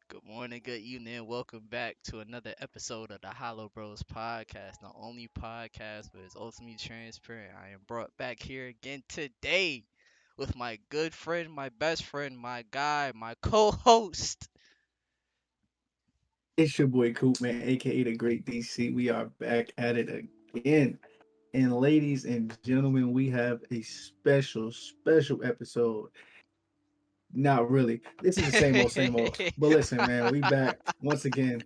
Good morning, good evening. Welcome back to another episode of the HoloBros podcast, the only podcast where it's ultimately transparent. I am brought back here again today with my good friend, my best friend, my guy, my co-host. It's your boy Coop, man, aka the Great DC. We are back at it again. And ladies and gentlemen, we have a special episode. Not really. This is the same old. But listen, man, we back once again.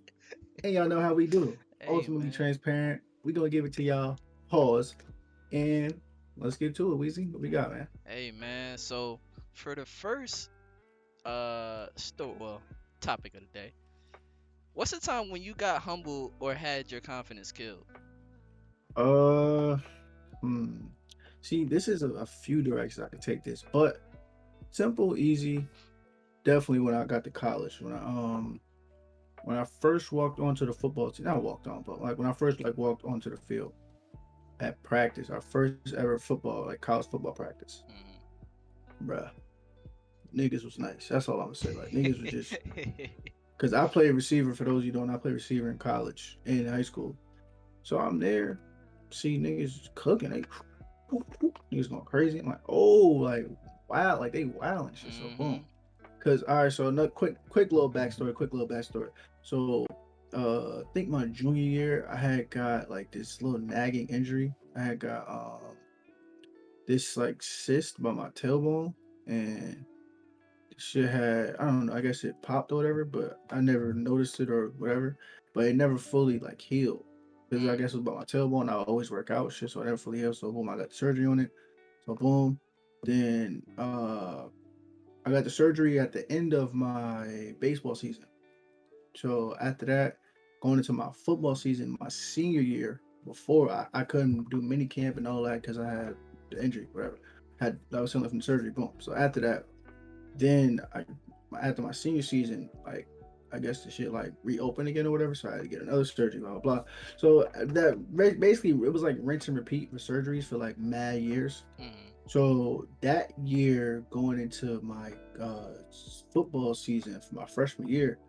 And y'all know how we do. Hey Ultimately man, transparent. We gonna give it to y'all. Pause. And let's get to it, Weezy. What we got, man? hey man. So for the first topic of the day, what's the time when you got humbled or had your confidence killed? Uh hmm. See, this is a few directions I can take this, but simple, easy, definitely when I got to college. When I first walked onto the football team, not walked on, but like when I first like walked onto the field at practice, our first ever football, like college football practice, bruh, niggas was nice. That's all I'm gonna say. Like niggas was just because I played receiver. For those of you who don't, I played receiver in college and in high school. So I'm there, see niggas cooking, they niggas going crazy. I'm like, oh, like wow, like they wild and shit. So Mm-hmm. boom. Cause all right, so another quick little backstory, So I think my junior year I had got like this little nagging injury. I had got this like cyst by my tailbone, and shit had, I don't know, I guess it popped or whatever, but I never noticed it or whatever. But it never fully like healed. Because I Mm. guess it was about my tailbone. I always work out shit, so I never fully healed. So boom, I got the surgery on it. So boom. Then I got the surgery at the end of my baseball season. So after that, going into my football season, my senior year, before I couldn't do mini camp and all that because I had the injury, whatever. I was healing from the surgery, boom. So after that, then after my senior season, like I guess the shit like reopened again or whatever. So I had to get another surgery, blah blah blah. So basically it was like rinse and repeat with surgeries for like mad years. Mm. So that year, going into my football season for my freshman year,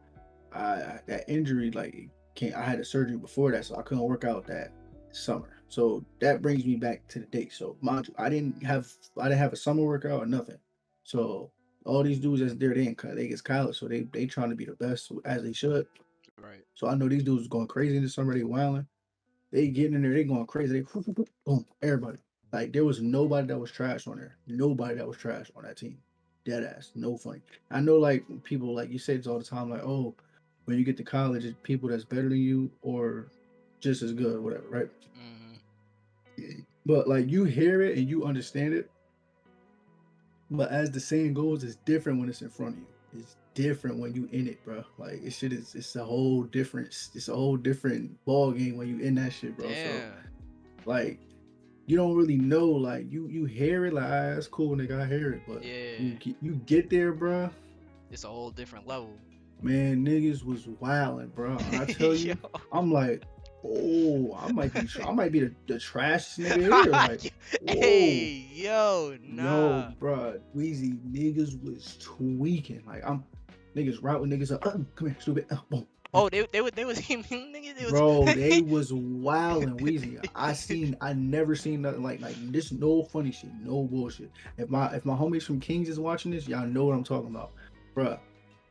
that injury like came. I had a surgery before that, so I couldn't work out that summer. So that brings me back to the date. So mind you, I didn't have a summer workout or nothing. So all these dudes that's there, they get college, so they trying to be the best as they should. Right. So I know these dudes going crazy in the summer. They wilding. They getting in there. They going crazy. They boom, everybody. Like there was nobody that was trash on there. Nobody that was trash on that team. Dead ass. No funny. I know like people like you say this all the time. Like oh, when you get to college, it's people that's better than you or just as good, or whatever, right? Mm-hmm. But like you hear it and you understand it. But as the saying goes, it's different when it's in front of you. It's different when you in it, bro. Like it shit is. It's a whole different ball game when you in that shit, bro. So Damn. like you don't really know. Like you hear it, like ah, that's cool, nigga. I hear it, but Yeah. you get there, bro. It's a whole different level. Man, niggas was wilding, bro. And I tell Yo. you, I'm like, oh, I might be the trashiest nigga here. Like, whoa, Hey, yo, no, nah. bro, Weezy, niggas was tweaking. Like, I'm niggas routing niggas up. Come here, stupid. Boom. Oh, they was nigga, they was Bro, they was wild and Wheezy. I never seen nothing like this. No funny shit, no bullshit. If my homies from Kings is watching this, y'all know what I'm talking about, bro.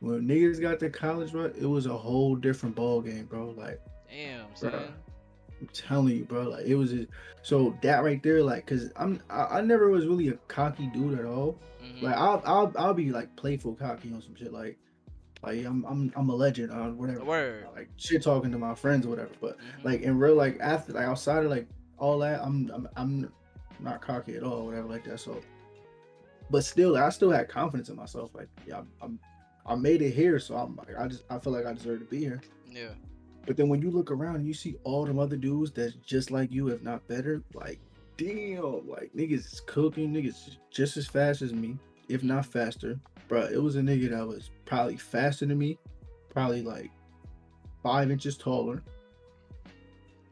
When niggas got to college, bro, it was a whole different ball game, bro. Like, Damn, bro, son. I'm telling you, bro. Like, it was so that right there, like, cause I never was really a cocky dude at all. Like, Mhm. I'll be like playful cocky on some shit, like I'm a legend on whatever, Word. like shit talking to my friends or whatever. But Mhm. like in real, like after, like outside of like all that, I'm not cocky at all, whatever like that. So, but still, I still had confidence in myself. Like yeah, I made it here, so I'm like I feel like I deserve to be here. Yeah. But then when you look around and you see all them other dudes that's just like you, if not better, like damn, like niggas is cooking, niggas just as fast as me, if not Mhm. faster. Bro, it was a nigga that was probably faster than me, probably like 5 inches taller.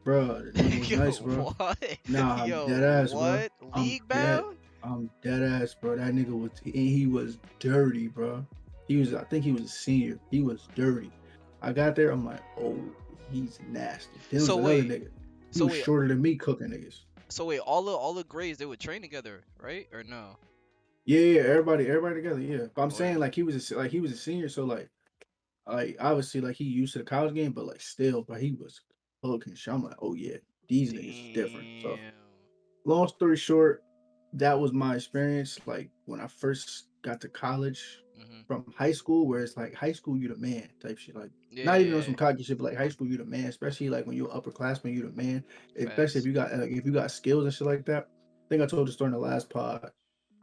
Bro, the nigga was nice, Yo, bro. what? Nah, I'm dead Yo, ass, bro. what? I'm League dead. bound? I'm dead ass, bro. That nigga was he was dirty, bro. I think he was a senior. He was dirty. I got there, I'm like, oh, he's nasty. Then there was So another wait, nigga. He so was wait, shorter than me cooking niggas. so wait, all the grades they would train together, right? Or no? Yeah, yeah, everybody together, yeah. But I'm saying Or like he was a senior, so like obviously like he used to the college game, but like still, but he was cooking shit. I'm like, oh yeah, these niggas is different. So damn. long story short, that was my experience. Like when I first got to college Mhm. from high school, where it's like high school, you the man type shit. Like Yeah, not even on yeah, some yeah. cocky shit, but like high school, you the man. Especially like when you're upperclassman, you the man. Especially Facts. if you got skills and shit like that. I think I told the story in the last pod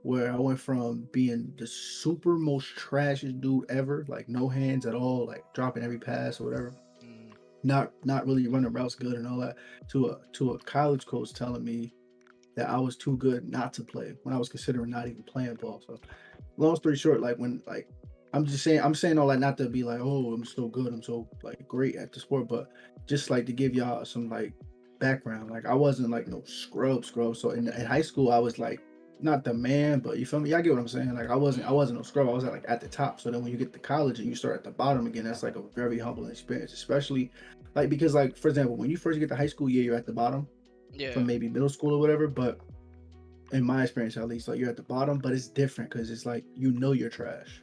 where I went from being the super most trashiest dude ever, like no hands at all, like dropping every pass or whatever, Mm, not really running routes good and all that, to a college coach telling me that I was too good not to play when I was considering not even playing ball. So long story short, like when like I'm saying all that not to be like, oh, I'm so good, I'm so like great at the sport, but just like to give y'all some like background. Like I wasn't like no scrub. So in high mhm. school, I was like not the man, but you feel me? Y'all get what I'm saying? Like I Mm. wasn't no scrub. I was like at the top. So then when you get to college and you start at the bottom again, that's like a very humbling experience, especially like because like for example, when you first get to high school, yeah, you're at the bottom from Yeah. maybe middle school or whatever, but in my experience at least, like you're at the bottom, but it's different because it's like you know you're trash.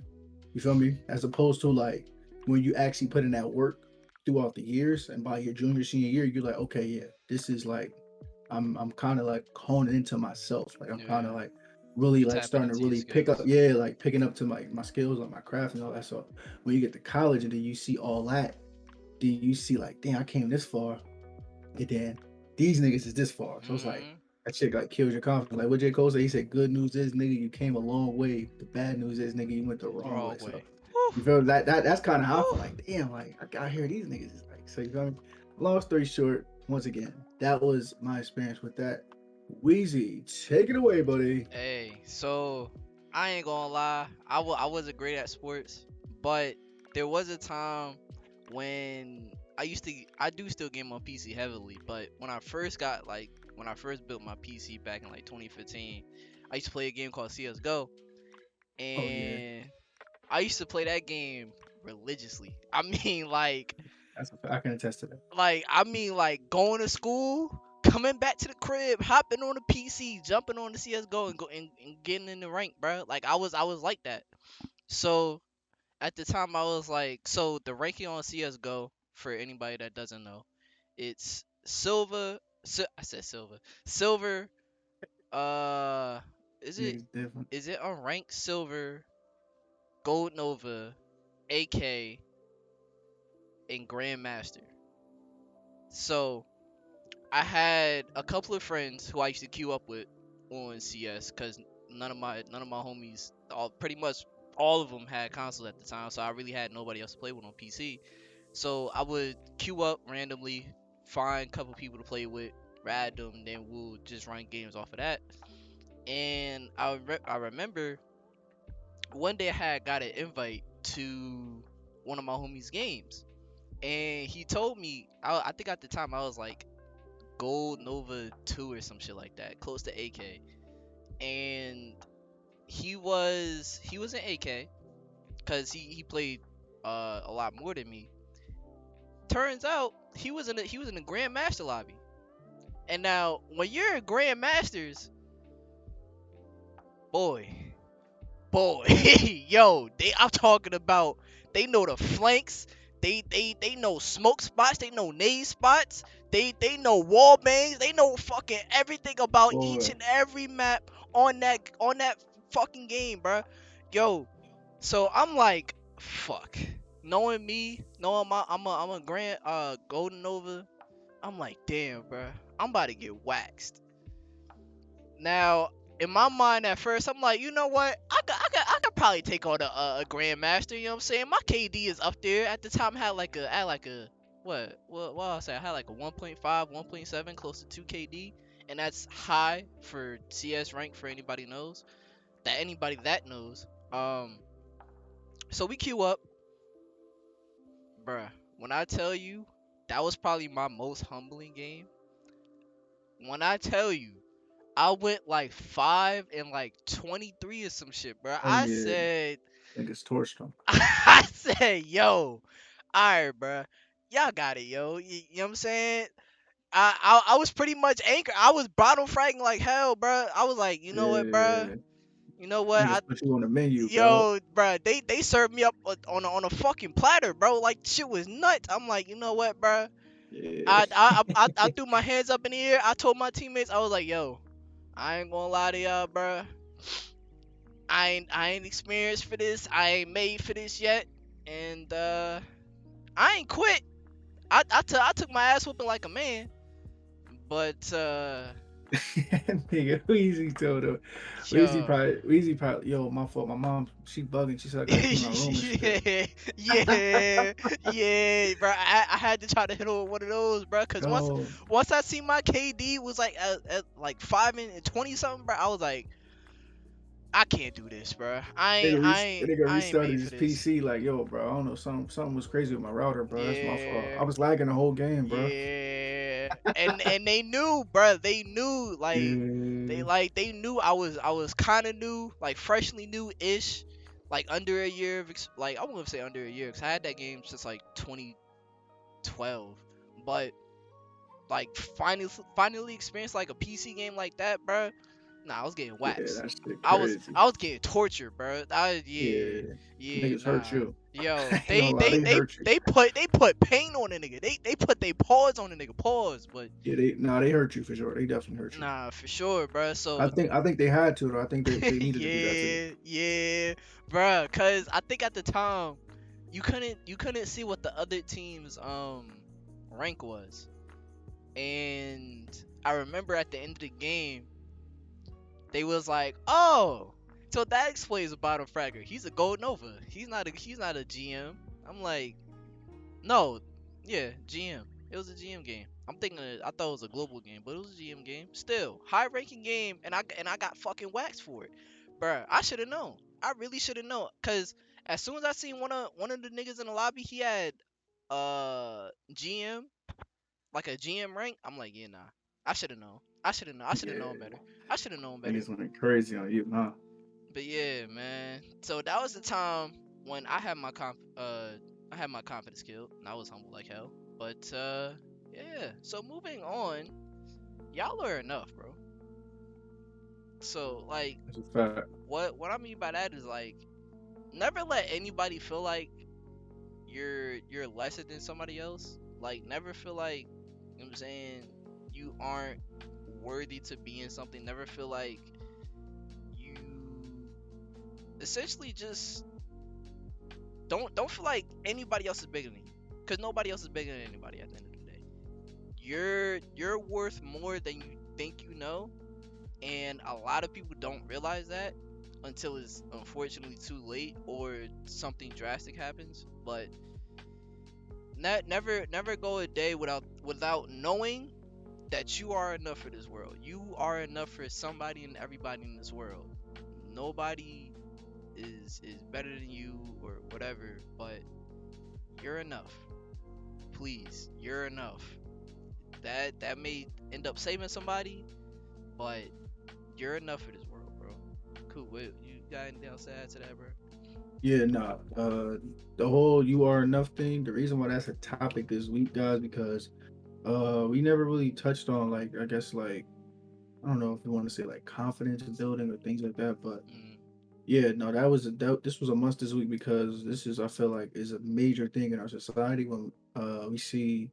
You feel me? As opposed to like when you actually put in that work throughout the years, and by your junior senior year, you're like, okay, yeah, this is like I'm kind of like honing into myself. Like I'm kind of Yeah. like really like Tapping starting to into your really pick up, skills. yeah, like picking up to my skills, like my craft and all that. So when you get to college and then you see all that, then you see like, damn, I came this far, and then these niggas is this far. So it's like Mhm. that shit like kills your confidence. Like what J. Cole said, he said, good news is nigga, you came a long way. The bad news is nigga, you went the wrong way. Wrong So way. Whew. you feel that's kind of how I feel Whew. like, damn, like I got here, these niggas is like, so you feel me? Long story short, once again, that was my experience with that. Wheezy, take it away, buddy. Hey, so I ain't gonna lie, I wasn't great at sports, but there was a time when I do still game on PC heavily, but when I first built my PC back in like 2015, I used to play a game called CSGO, Oh yeah, and I used to play that game religiously. I mean, I can attest to that. like going to school, coming back to the crib, hopping on the PC, jumping on the CS:GO and getting in the rank, bro. Like I was like that. So at the time I was like, so the ranking on CS:GO for anybody that doesn't know, it's silver. I said silver. Silver. Uh, is it Niggas different. is it unranked silver, gold nova, AK, and grandmaster? So I had a couple of friends who I used to queue up with on CS because none of my homies, all pretty much all of them had consoles at the time, so I really had nobody else to play with on PC. So I would queue up randomly, find a couple people to play with, rad them, then we'll just run games off of that. And I remember one day I had got an invite to one of my homies' games, and he told me I think at the time I was like Gold Nova 2 or some shit like that, close to AK. And he was an AK cuz he played a lot more than me. Turns out he was in a Grandmaster lobby. And now when you're in Grandmasters, boy, boy, yo, I'm talking about they know the flanks, they know smoke spots, they know nade spots, they know wall bangs, they know fucking everything about each Boy, and every map on that fucking game, bruh. Yo, so I'm like, fuck. Knowing me, knowing I'm a grand golden nova, I'm like, damn, bruh, I'm about to get waxed. Now, in my mind at first, I'm like, you know what? I could probably take on a grandmaster. You know what I'm saying? My KD is up there. At the time, I had like a what I say? I had like a 1.5, 1.7, close to 2 KD, and that's high for CS rank for anybody that knows. So we queue up, bruh. When I tell you, that was probably my most humbling game. When I tell you, I went like 5 and like 23 or some shit, bro. oh yeah, Niggas torched them. I said, yo, all right, bro. Y'all got it, yo. You know what I'm saying? I was pretty much anchored. I was bottom fragging like hell, bro. I was like, you know what, bro? Yeah. You know what? Niggas put you on the menu, bro. Yo, bro, they served me up on a fucking platter, bro. Like shit was nuts. I'm like, you know what, bro? Yeah. I threw my hands up in the air. I told my teammates, I was like, yo, I ain't gonna lie to y'all, bro. I ain't experienced for this. I ain't made for this yet, and I ain't quit. I took my ass whooping like a man, but Nigga, Weezy told him. yo. Weezy probably, yo, my fault. My mom, she bugging. She said I gotta clean my room and shit. Yeah, yeah, yeah, bro. I had to try to hit on one of those, bro. Cause Yo, once I see my KD was like at like 5 and 20 something, bro. I was like, I can't do this, bro. nigga I ain't restarted made for his this. PC like, yo, bro, I don't know, something was crazy with my router, bro. That's my fault. Yeah, I was lagging the whole game, bro. yeah, and they knew, bro. They knew, Yeah, they knew I was kind of new, like freshly new ish, like under a year of like I wouldn't say under a year, cause I had that game since like 2012, but like finally experienced like a PC game like that, bro. Nah, I was getting yeah, waxed. that shit I was crazy. I was getting tortured, bro. Yeah, Yeah, yeah, niggas hurt nah. you. Yo, I ain't gonna lie, they hurt you. they put pain on the nigga. They put they paws on the nigga, pause. But Yeah, they hurt you for sure. They definitely hurt you. nah, for sure, bro. I So think I think they had to though. I think they needed to do that to you. yeah, yeah, bro. Cause I think at the time you couldn't see what the other team's rank was, and I remember at the end of the game they was like, oh, so that explains the bottom fragger. He's a gold nova. He's not a GM. I'm like, no, yeah, GM. It was a GM game. I thought it was a global game, but it was a GM game. Still, high ranking game, and I got fucking waxed for it, bruh. I should have known. I really should have known, cause as soon as I seen one of the niggas in the lobby, he had GM, like a GM rank. I'm like, yeah, nah. I should have known. I should have known Yeah, better. I should have known better. niggas went crazy on you, huh? But yeah, man. So that was the time when I had my confidence killed and I was humble like hell. But yeah. So moving on, y'all are enough, bro. So like That's a fact. what I mean by that is like never let anybody feel like you're lesser than somebody else. Like never feel like, you know what I'm saying, you aren't worthy to be in something. Never feel like you essentially just don't feel like anybody else is bigger than you, because nobody else is bigger than anybody at the end of the day. You're worth more than you think you know, and a lot of people don't realize that until it's unfortunately too late or something drastic happens. But never go a day without knowing that you are enough for this world. You are enough for somebody and everybody in this world. Nobody is better than you or whatever, but you're enough. Please, you're enough. That may end up saving somebody, but you're enough for this world, bro. Cool. Wait, you got anything else to add to that, bro? Yeah, nah. The whole "you are enough" thing. The reason why that's a topic this week, guys, because we never really touched on, like, I guess, like, I don't know if you want to say like confidence building or things like that, but Mm, yeah, no, this was a must this week because this is, I feel like, is a major thing in our society when we see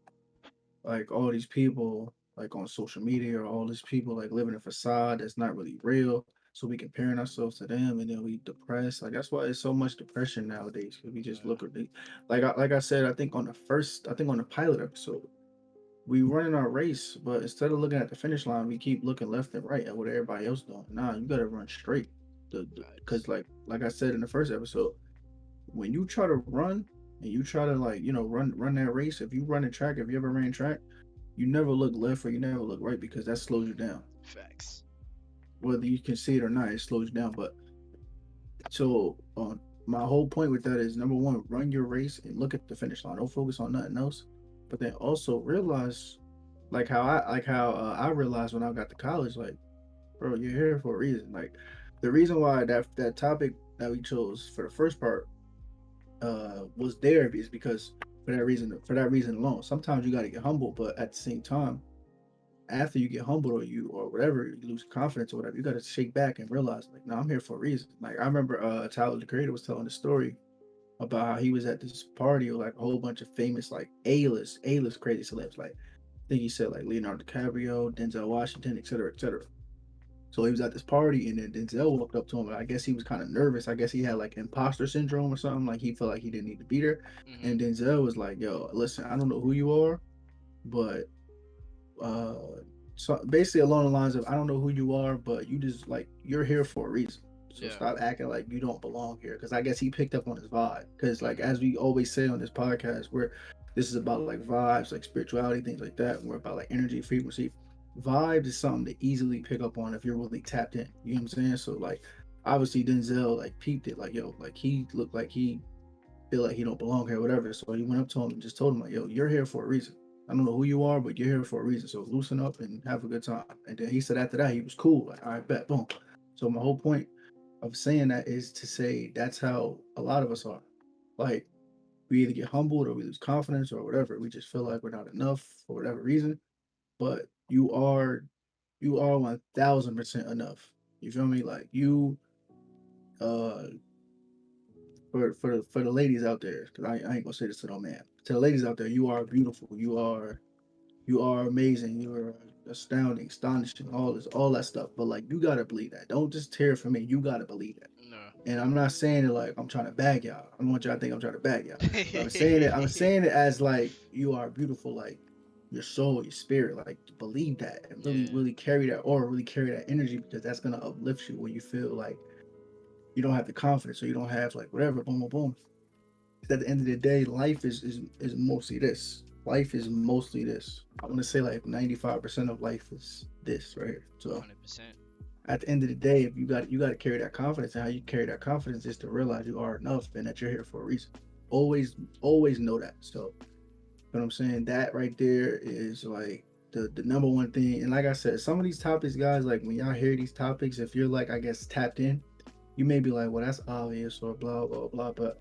like all these people like on social media, or all these people like living a facade that's not really real. So we comparing ourselves to them, and then we depressed. Like that's why it's so much depression nowadays. Because we just yeah, look at it, like I said, I think on the pilot episode, we running our race, but instead of looking at the finish line, we keep looking left and right at what everybody else doing. Nah, you gotta run straight. facts. Because like I said in the first episode, when you try to run and you try to, like, run that race, if you run a track, if you ever ran track, you never look left or you never look right because that slows you down. Facts. Whether you can see it or not, it slows you down. But so my whole point with that is, number one, run your race and look at the finish line. Don't focus on nothing else. But then also realize, like how I realized when I got to college, like, bro, you're here for a reason. Like, the reason why that topic that we chose for the first part was there is because for that reason alone. Sometimes you got to get humble, but at the same time, after you get humbled or you or whatever, you lose confidence or whatever, you got to shake back and realize like, no, I'm here for a reason. Like I remember Tyler the Creator was telling the story about how he was at this party with like a whole bunch of famous like A-list crazy celebs. Like I think he said like Leonardo DiCaprio, Denzel Washington, etc., etc. So he was at this party, and then Denzel walked up to him. And I guess he was kind of nervous. I guess he had like imposter syndrome or something. Like he felt like he didn't need to be there. Mhm. And Denzel was like, "Yo, listen, I don't know who you are, but uh, so basically along the lines of I don't know who you are, but you just like you're here for a reason. So Yeah. stop acting like you don't belong here." Because I guess he picked up on his vibe. Because like Mhm. as we always say on this podcast, where this is about like vibes, like spirituality, things like that. We're about like energy, frequency. Vibes is something to easily pick up on if you're really tapped in. You know what I'm saying? So like obviously Denzel like peeped it, like yo, like he looked like he feel like he don't belong here, whatever. So he went up to him and just told him like, "Yo, you're here for a reason. I don't know who you are, but you're here for a reason. So loosen up and have a good time." And then he said after that he was cool. Like, all right, bet, boom. So my whole point of saying that is to say that's how a lot of us are. Like we either get humbled or we lose confidence or whatever. We just feel like we're not enough for whatever reason. But you are 1,000% enough. You feel me? Like you uh for the ladies out there, because I ain't gonna say this to no man. To the ladies out there, you are beautiful. You are amazing. You are astounding, astonishing. All that stuff. But like you gotta believe that. Don't just tear it from me. You gotta believe that. No. And I'm not saying it like I'm trying to bag y'all. I don't want y'all to think I'm trying to bag y'all. But I'm saying it. I'm saying it as like you are beautiful. Like your soul, your spirit. Like believe that and really, Yeah. really carry that aura, really carry that energy because that's gonna uplift you when you feel like you don't have the confidence or you don't have like whatever. Boom, boom, boom. At the end of the day, life is mostly this. Life is mostly this. I want to say like 95% of life is this right here. So 100%. at the end of the day, if you got to carry that confidence, and how you carry that confidence is to realize you are enough and that you're here for a reason. Always know that. So, what I'm saying, that right there is like the number one thing. And like I said, some of these topics, guys, like when y'all hear these topics, if you're like I guess tapped in, you may be like, well, that's obvious or blah blah blah. But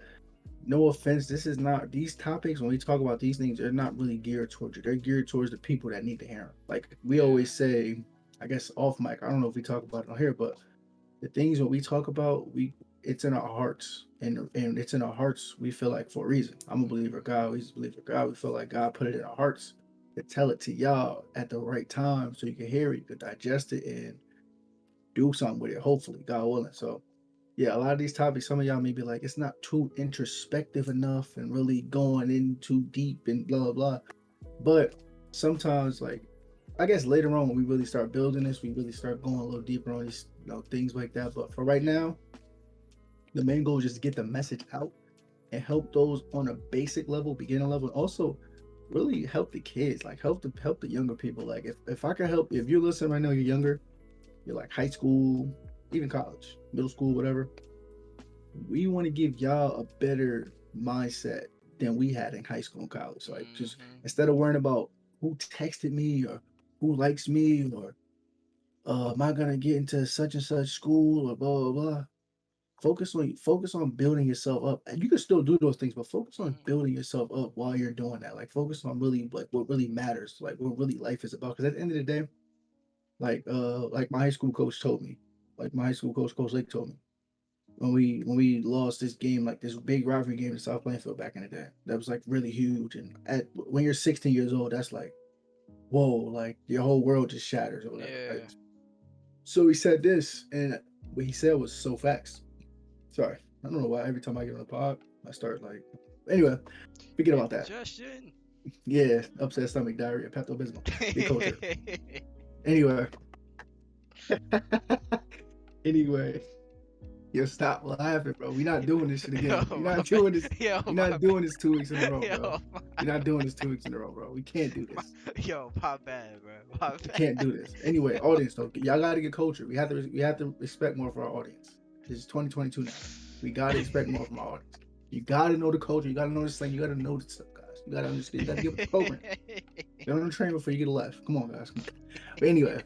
no offense, this is not these topics. When we talk about these things, they're not really geared towards you. They're geared towards the people that need to hear them. Like we Yeah. always say, I guess off mic. I don't know if we talk about it on here, but the things when we talk about, we it's in our hearts, and it's in our hearts. We feel like for a reason. I'm a believer of God. We believe in God. We feel like God put it in our hearts to tell it to y'all at the right time, so you can hear it, you can digest it, and do something with it. Hopefully, God willing. So yeah, a lot of these topics, some of y'all may be like, it's not too introspective enough and really going in too deep and blah blah blah. But sometimes, like, I guess later on when we really start building this, we really start going a little deeper on these, things like that. But for right Mhm. now, the main goal is just to get the message out and help those on a basic level, beginner level, and also really help the kids, like help the younger people. Like if I can help, if you're listening right now, you're younger, you're like high school, even college, middle school, whatever, we want to give y'all a better mindset than we had in high school and college. So, like, just Mhm. instead of worrying about who texted me or who likes me or am I gonna get into such and such school or blah blah blah. Focus on building yourself up. And you can still do those things, but focus on Mhm. building yourself up while you're doing that. Like focus on really like what really matters, like what really life is about. Because at the end of the day, like my high school coach told me, like my high school coach Lake told me, when we lost this game, like this big rivalry game in South Plainfield back in the day. That was like really huge. And at when you're 16 years old, that's like, whoa, like your whole world just shatters or whatever, right? Yeah. So he said this, and what he said was so facts. Sorry, I don't know why every time I get on the pod, I start like. Anyway, forget about that. Indigestion. Yeah, upset stomach, diarrhea, Pepto Bismol, big culture. Anyway, anyway, yo, stop laughing, bro. We're not doing this shit Yo, again. We're my not bad. doing this. Yo, We're my not bad. doing this 2 weeks in a row, bro. Yo, We're not doing this 2 weeks in a row, bro. We can't do my, this. yo, my bad, bro. My We bad. can't do this. Anyway, audience though, y'all gotta get culture. We have to respect more for our audience. This is 2022 now. We gotta expect more from our audience. You gotta know the culture. You gotta know the slang. You gotta know the stuff, guys. You gotta understand. You gotta get with the program. Get on the train before you get left. Come on, guys. Come on. But anyway,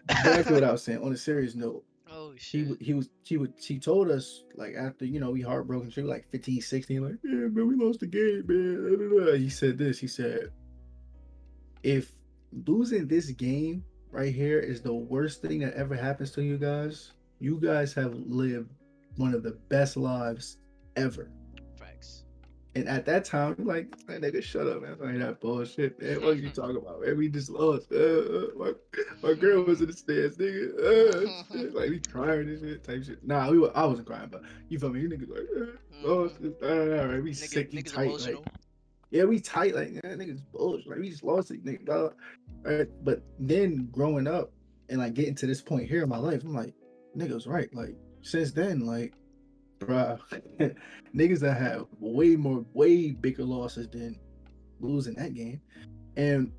back to what I was saying. On a serious note, Oh shit. She told us like after we heartbroken. She was like 15, 16, like yeah man, we lost the game, man. He said this. He said if losing this game right here is the worst thing that ever happens to you guys have lived one of the best lives ever. Facts. And at that time, I'm like, man, nigga, shut up, man. Like that bullshit, man. What are you talking about, man? We just lost. My girl was in the stands, nigga. Shit. Like, we crying and shit, type shit. Nah, I wasn't crying, but you feel me? You niggas like, lost. Right? We sick, we Niggas tight. Like, emotional. yeah, we tight. Like, niggas bullshit. Like, we just lost it, nigga. Blah. Right? But then growing up and like getting to this point here in my life, I'm like, niggas, right? Like, since then, like, bruh, niggas that have way bigger losses than losing that game. And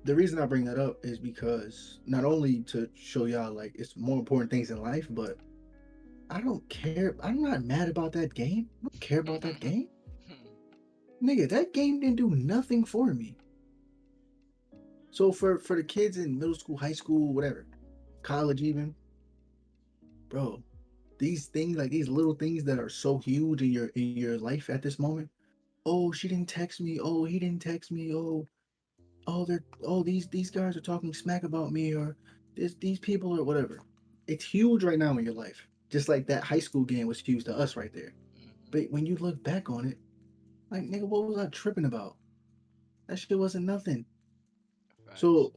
the reason I bring that up is because not only to show y'all like it's more important things in life, but I don't care. I'm not mad about that game. I don't care about that game. Nigga, that game didn't do nothing for me. So for the kids in middle school, high school, whatever, college even, bro, these things like these little things that are so huge in your life at this moment. Oh, she didn't text me. Oh, he didn't text me. These guys are talking smack about me or these people or whatever. It's huge right now in your life. Just like that high school game was huge to us right there. But when you look back on it, like nigga, what was I tripping about? That shit wasn't nothing. Facts. So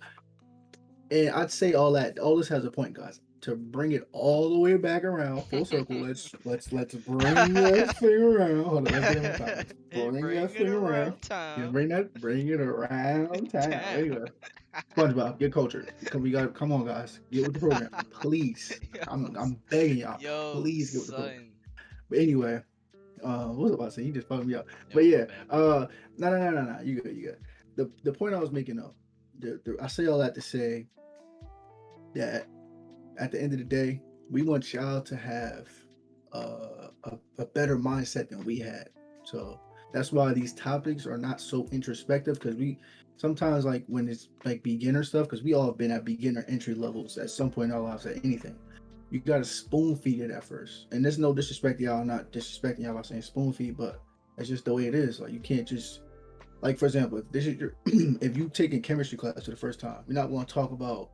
and I'd say all this has a point, guys. To bring it all the way back around, full circle. Let's bring that thing around. Hold on, let's get it one time. Let's bring that Bring it thing around. around Yeah, town. bring it around town. Town. Anyway, SpongeBob, get cultured. We got come on, guys, get with the program, please. yo, I'm begging y'all, yo, please get with the program. son. But anyway, what was I about to say? You just fucked me up. But Yo, my yeah, bad, my bad. no. You good, you good. The point I was making though, I say all that to say that at the end of the day, we want y'all to have a better mindset than we had. So that's why these topics are not so introspective because we sometimes like when it's like beginner stuff because we all have been at beginner entry levels at some point in our lives at anything. You got to spoon feed it at first, and there's no disrespect to y'all. I'm not disrespecting y'all by saying spoon feed, but that's just the way it is. Like you can't just like for example, if this is your if you taking chemistry class for the first time, we're not going to talk about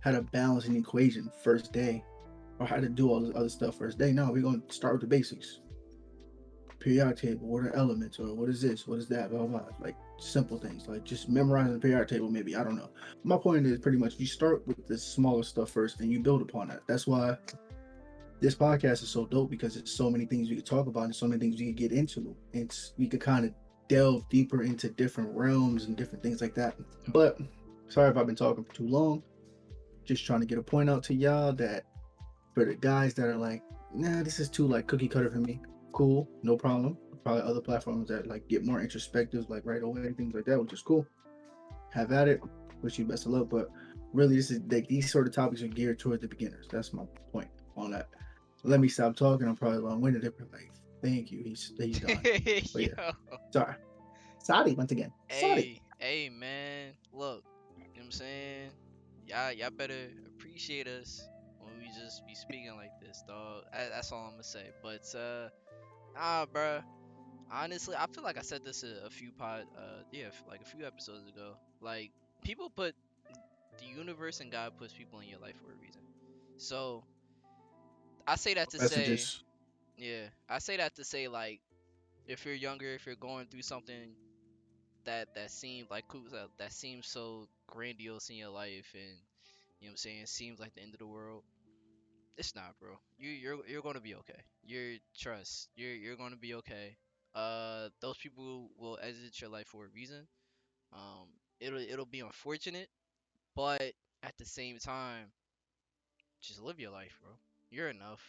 how to balance an equation first day or how to do all this other stuff first day. No, we're going to start with the basics. Periodic table, what are elements, or what is this, what is that, blah, blah, blah. Like simple things, like just memorizing the periodic table, maybe. I don't know. My point is pretty much you start with the smaller stuff first and you build upon that. That's why this podcast is so dope because it's so many things we could talk about and so many things we could get into. We could kind of delve deeper into different realms and different things like that. Yo, But sorry if I've been talking for too long. Just trying to get a point out to y'all that for the guys that are like, nah, this is too like cookie cutter for me. Cool, no problem. Probably other platforms that like get more introspective, like right away, things like that, which is cool. Have at it. Wish you best of luck. But really, this is like these sort of topics are geared towards the beginners. That's my point on that. Let me stop talking. I'm probably long winded. Like, thank you. He's done. But yeah, yo. sorry. Sorry once again. Sorry. Hey, man. Look, you know what I'm saying? Y'all better appreciate us when we just be speaking like this, dog. That's all I'm gonna say. But bruh. Honestly, I feel like I said this a few like a few episodes ago. Like people put the universe and God puts people in your life for a reason. So I say that to say, Messages. yeah, I say that to say like if you're younger, if you're going through something that seems like cool, that seems so grandiose in your life, and you know what I'm saying, seems like the end of the world. It's not, bro. You're gonna be okay. You're gonna be okay. Those people will exit your life for a reason. Um, it'll be unfortunate, but at the same time, just live your life, bro. You're enough.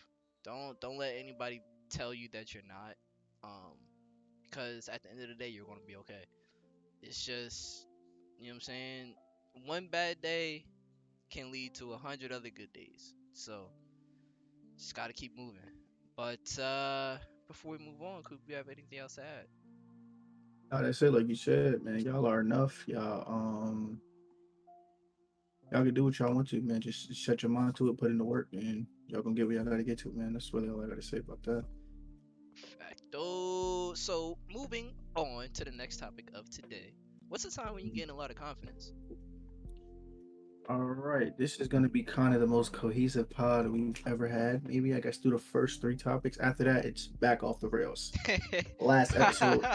Don't let anybody tell you that you're not. Um, because at the end of the day, you're gonna be okay. It's just, you know what I'm saying. One bad day can lead to 100 other good days. So just gotta keep moving. But before we move on, could we have anything else to add? That's it. Like you said, man, y'all are enough. y'all can do what y'all want to, man. Just shut your mind to it, put in the work, and y'all gonna get what y'all gotta get to, man. That's really all I gotta say about that. Facto. So moving on to the next topic of today. What's the time when you gain a lot of confidence? All right, this is gonna be kind of the most cohesive pod we've ever had. Maybe I guess through the first three topics. After that, it's back off the rails. Last episode,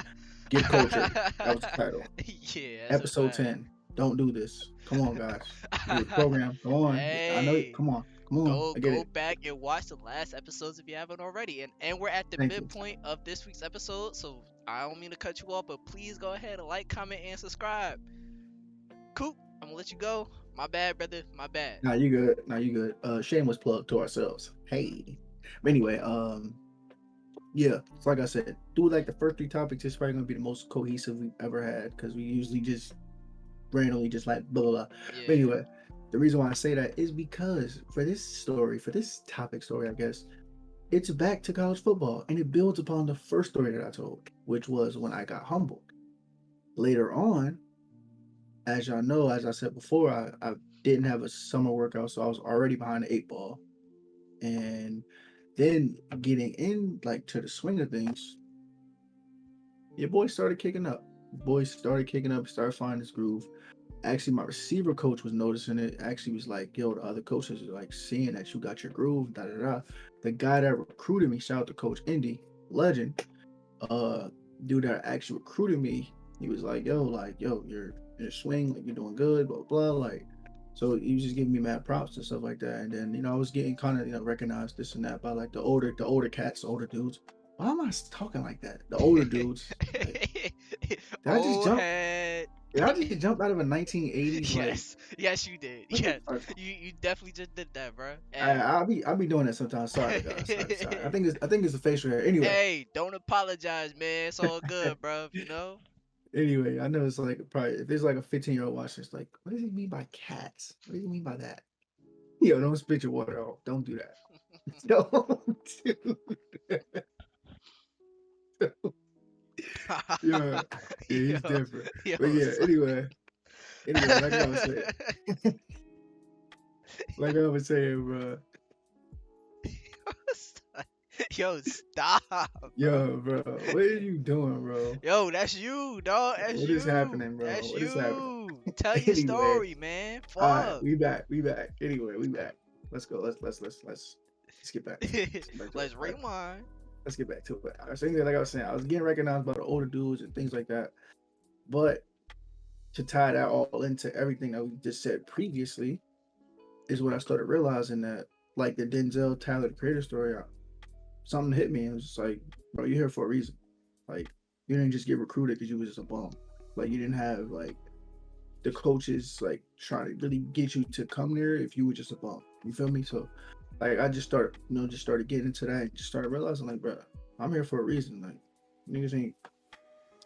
give culture. That was the title. Yeah, that's a Episode fact. 10. Don't do this. Come on, guys. It was programmed. Come on. I know it. Hey, Come on. Come on. go I get go it. back and watch the last episodes if you haven't already. And we're at the Thank you. midpoint of this week's episode, so I don't mean to cut you off, but please go ahead and like, comment, and subscribe. Coop, I'm gonna let you go. My bad, brother. My bad. Nah, you good. Nah, you good. Shameless plug to ourselves. Hey. But anyway, yeah. So like I said, do like the first three topics is probably gonna be the most cohesive we've ever had because we usually just randomly just like blah blah blah. But Yeah. anyway, the reason why I say that is because for this story, for this topic story, I guess, it's back to college football and it builds upon the first story that I told, which was when I got humbled. Later on, as y'all know, as I said before, I didn't have a summer workout, so I was already behind the eight ball. And then getting in like to the swing of things, your boy started kicking up. Boys started kicking up, started finding his groove. Actually, my receiver coach was noticing it. Actually, was like, "Yo, the other coaches are like seeing that you got your groove." Da da da. The guy that recruited me, shout out to Coach Indy, legend. Uh, dude that actually recruited me, he was like, yo, your swing, like you're doing good, blah blah. Like, so he was just giving me mad props and stuff like that. And then I was getting kind of recognized this and that by like the older cats, the older dudes. Why am I talking like that? The older dudes, like, did I just Old jump? head. Did I just jump out of a 1980s like Yes, yes, you did. what the Yes, fuck? you definitely just did that, bro. I, Hey, I'll be doing that sometimes. Sorry, guys. Sorry. I think it's the facial hair. Anyway, hey, don't apologize, man. It's all good, bro. You know. anyway, I know it's like probably if there's like a 15-year-old watching, it's like, what does he mean by cats? What does he mean by that? Yo, don't spit your water off. Don't do that. Don't do that. Yeah, yeah, he's yo, different. yo, But yeah, son. anyway, like I was saying, like I was saying, bro. Yo, stop, bro. Yo, bro, what are you doing, bro? Yo, that's you, dog. That's What is you. happening, bro? That's What is happening? you. Tell your Anyway, story, man. all right, Fuck. we back, we back. Anyway, we back. Let's go. Let's get back to it. Let's get back to it. Let's All right, rewind. let's get back to it. I was saying, like I was saying, I was getting recognized by the older dudes and things like that. But to tie that all into everything that we just said previously is when I started realizing that, like the Denzel Tyler the Creator story, something hit me and it was just like, bro, you're here for a reason. Like, you didn't just get recruited because you was just a bum. Like, you didn't have like the coaches like trying to really get you to come there if you were just a bum. You feel me? So, like, I just started, just started getting into that and just started realizing, like, bro, I'm here for a reason. Like, niggas ain't.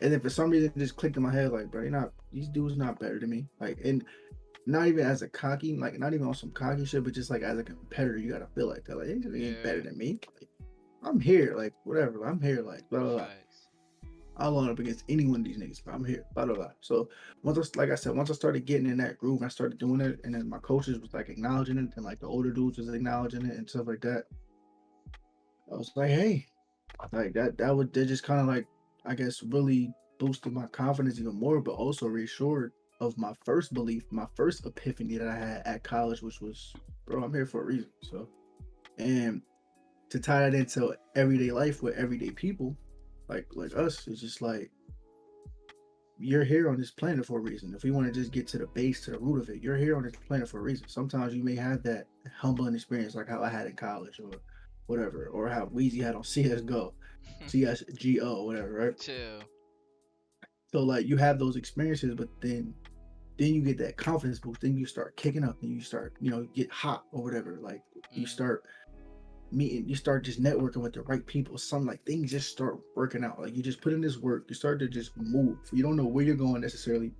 And then for some reason, it just clicked in my head, like, bro, you're not. These dudes not better than me. Like, and not even as a cocky, like, not even on some cocky shit, but just like as a competitor, you gotta feel like that. Like, they ain't better Yeah, than me. Like, I'm here, like, whatever. I'm here, like, blah blah blah. facts. I'll line up against any one of these niggas, but I'm here, blah blah blah. So once like I said, once I started getting in that groove, I started doing it, and then my coaches was like acknowledging it, and like the older dudes was acknowledging it and stuff like that. I was like, hey, like that just kind of like, I guess, really boosted my confidence even more, but also reassured of my first belief, my first epiphany that I had at college, which was, bro, I'm here for a reason. So, and to tie that into everyday life with everyday people, like us, it's just like you're here on this planet for a reason. If we want to just get to the base, to the root of it, you're here on this planet for a reason. Sometimes you may have that humbling experience like how I had in college or whatever, or how Weezy had on CSGO, CSGO, whatever, right? Chill. So like you have those experiences, but then you get that confidence boost. Then you start kicking up, and you start get hot or whatever. Like you Mm, start meeting, you start just networking with the right people. Some like things just start working out. Like you just put in this work, you start to just move. You don't know where you're going necessarily,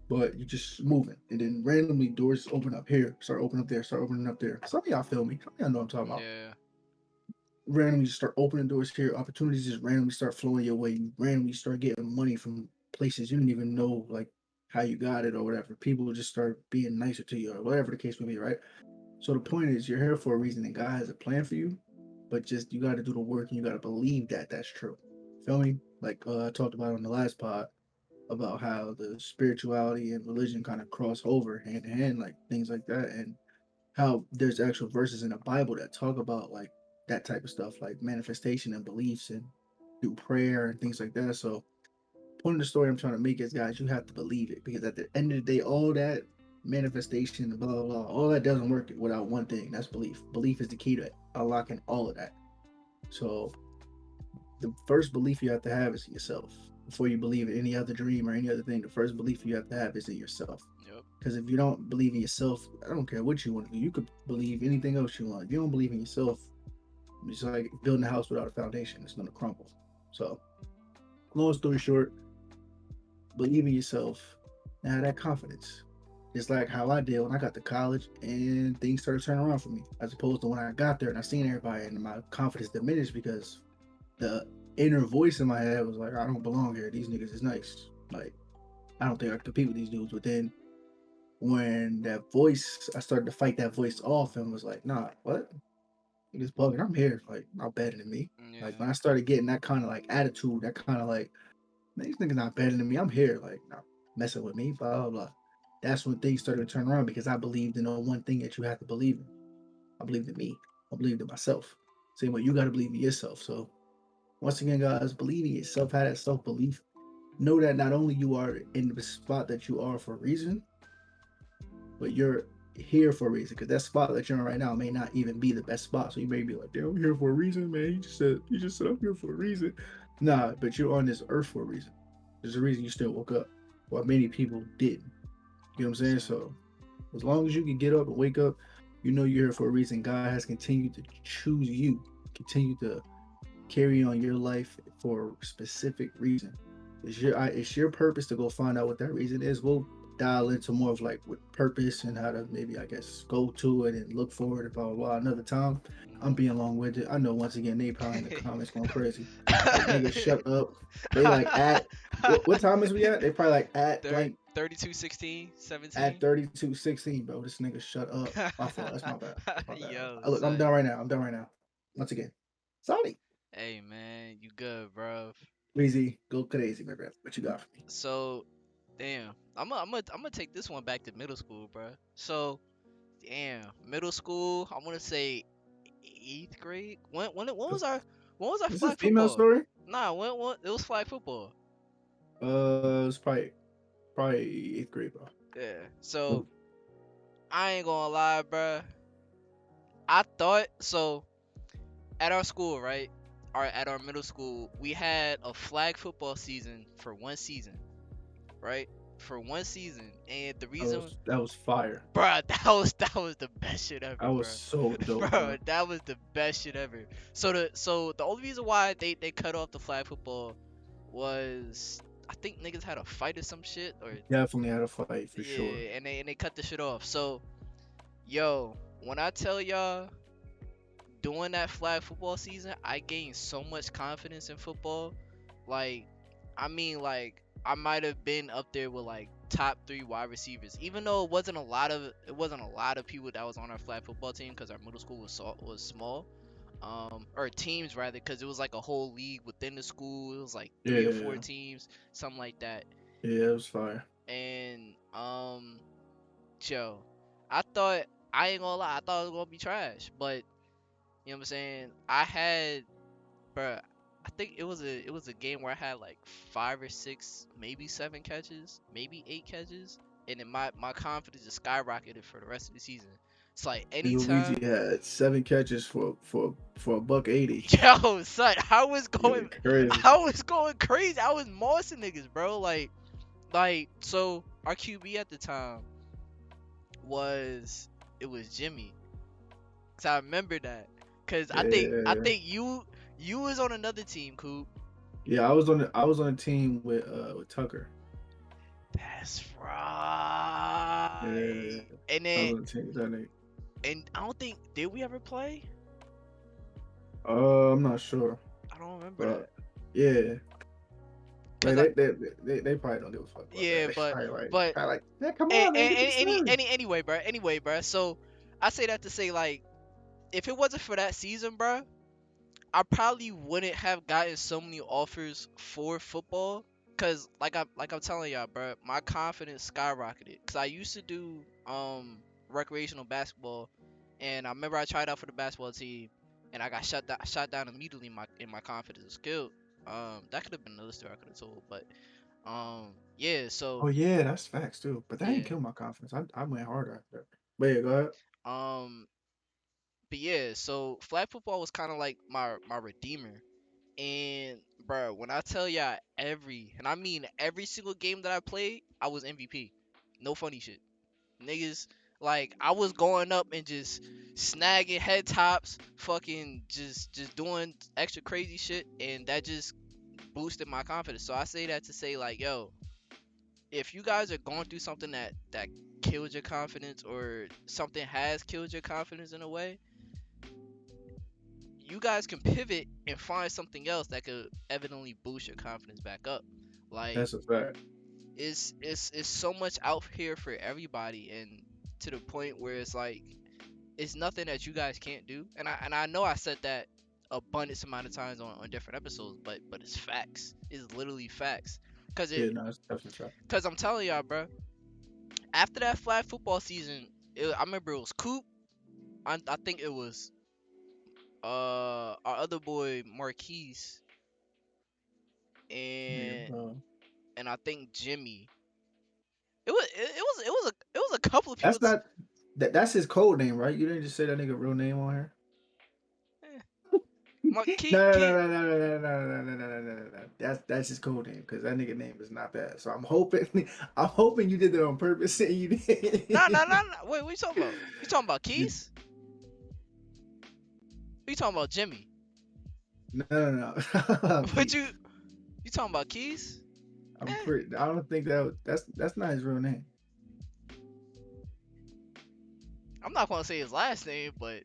but you just moving. And then randomly doors open up here, start opening up there, start opening up there. Some of y'all feel me. Some of y'all know what I'm talking about. yeah. Randomly just start opening doors here. Opportunities just randomly start flowing your way. You randomly start getting money from places you didn't even know. Like how you got it or whatever. People just start being nicer to you or whatever the case may be, right? So the point is, you're here for a reason, and God has a plan for you. But just you got to do the work, and you got to believe that that's true. Feel me? Like I talked about on the last pod about how the spirituality and religion kind of cross over hand in hand, like things like that, and how there's actual verses in the Bible that talk about like that type of stuff, like manifestation and beliefs and through prayer and things like that. So point of the story I'm trying to make is, guys, you have to believe it because at the end of the day, all that manifestation and blah blah blah, all that doesn't work without one thing. That's belief. Belief is the key to unlocking all of that. So the first belief you have to have is yourself. Before you believe in any other dream or any other thing, the first belief you have to have is in yourself. Yep. Because if you don't believe in yourself, I don't care what you want to do. You could believe anything else you want. If you don't believe in yourself, it's like building a house without a foundation. It's going to crumble. So, long story short, believe in yourself and have that confidence. It's like how I did when I got to college and things started turning around for me, as opposed to when I got there and I seen everybody and my confidence diminished because the inner voice in my head was like, I don't belong here. These niggas is nice. Like, I don't think I can compete with these dudes. But then when that voice, I started to fight that voice off and was like, nah, what? Niggas bugging. I'm here. Like, not better than me. Like, Yeah. when I started getting that kind of like attitude, that kind of like, man, these niggas not better than me. I'm here. Like, not messing with me, blah, blah, blah. That's when things started to turn around because I believed in the one thing that you have to believe in. I believed in me. I believed in myself. Same way you got to believe in yourself. So, once again, guys, believe in yourself, have that self belief. Know that not only you are in the spot that you are for a reason, but you're here for a reason. Because that spot that you're in right now may not even be the best spot. So you may be like, "Damn, I'm here for a reason, man. You just said I'm here for a reason." Nah, but you're on this earth for a reason. There's a reason you still woke up, while many people didn't. You know what I'm saying? 100%. So as long as you can get up and wake up, you know you're here for a reason. God has continued to choose you, continue to carry on your life for a specific reason. It's your purpose to go find out what that reason is. We'll dial into more of like with purpose and how to maybe I guess go to it and look forward and blah blah blah another time. I'm being long winded. I know once again they probably in the comments going crazy. Like nigga, shut up. They like at what time is we at? They probably like at blank 32, 16, at 17. 32:16, bro. This nigga shut up. My fault. That's my bad. That's my bad, bro. Yo, Look, I'm son. done right now. I'm done right now. Once again. Sorry. Hey, man, you good, bro? Crazy, go crazy, my friend. What you got for me? So, damn, I'm gonna take this one back to middle school, bro. So, damn, middle school. I want to say eighth grade. This, when was our this is flag female football? story. Nah, when it was flag football. It's probably eighth grade, bro. Yeah. So I ain't gonna lie, bro. I thought so at our school, right? At our middle school, we had a flag football season for one season, right? For one season, and the That reason, was that was fire. bro, that was the best shit ever, That was bro. so dope, Bro, bro. that was the best shit ever. So the only reason why they cut off the flag football was I think niggas had a fight or some shit or Definitely had a fight for sure. yeah, and they cut the shit off. So yo, when I tell y'all during that flag football season, I gained so much confidence in football. Like, I mean, like I might have been up there with like top three wide receivers, even though it wasn't a lot of people that was on our flag football team because our middle school was small. Or teams rather, because it was like a whole league within the school. It was like three or four Yeah, teams, something like that. yeah, it was fire. And Joe, I thought I ain't gonna lie, I thought it was gonna be trash, but you know what I'm saying? I had, bruh, I think it was a game where I had like 5 or 6, maybe 7 catches, maybe 8 catches, and then my confidence just skyrocketed for the rest of the season. It's like Nigga Luigi anytime, had 7 catches for a buck 80. yo, son, Nigga crazy. I was going crazy. I was mossing niggas, bro. So our QB at the time was it was Jimmy. Cause I remember that. Cause I Yeah, think you was on another team, Coop. yeah. I was on a team with Tucker. That's right. Yeah, And I was then on a team with that nigga. and I don't think did we ever play? I'm not sure, I don't remember that. but yeah, cause Man, I they probably don't give a fuck about that. yeah, They but probably like, yeah, come on, man, get this serious. anyway, bro. So I say that to say like, if it wasn't for that season, bro, I probably wouldn't have gotten so many offers for football. Cause like I'm telling y'all, bro, my confidence skyrocketed. Cause I used to do recreational basketball, and I remember I tried out for the basketball team, and I got shot down immediately. In my confidence and skill. That could have been another story I could have told, but yeah. Oh So yeah, that's facts too. But that ain't yeah. kill my confidence. I went harder after that. But yeah, go ahead. Um, but yeah. So flag football was kind of like my redeemer. And bro, when I tell y'all and I mean every single game that I played, I was MVP. No funny shit. Niggas, like I was going up and just snagging head tops, fucking just doing extra crazy shit, and that just boosted my confidence. So I say that to say like, yo, if you guys are going through something that killed your confidence or something has killed your confidence in a way, you guys can pivot and find something else that could evidently boost your confidence back up. Like That's a fact. it's so much out here for everybody, and to the point where it's like it's nothing that you guys can't do. And I know I said that abundance amount of times on different episodes, but it's facts. It's literally facts. Cause Yeah, it no, that's definitely fact. cause I'm telling y'all, bro. After that flag football season, I remember it was Coop. I think it was our other boy Marquise Yeah, and I think Jimmy. It was a couple of people. that's not that's his code name, right? You didn't just say that nigga real name on here. Eh, No, Marquise, no, no, no, no, no, no, no, no, no, no, no, no, no. That's his code name because that nigga name is not that. So I'm hoping I'm hoping you did that on purpose and you no. did. Wait, what you talking about? You talking about You, Keys? You talking about Jimmy? no, no, no. What Keith. you talking about Keys? I'm Eh, pretty. I don't think that's not his real name. I'm not gonna say his last name, but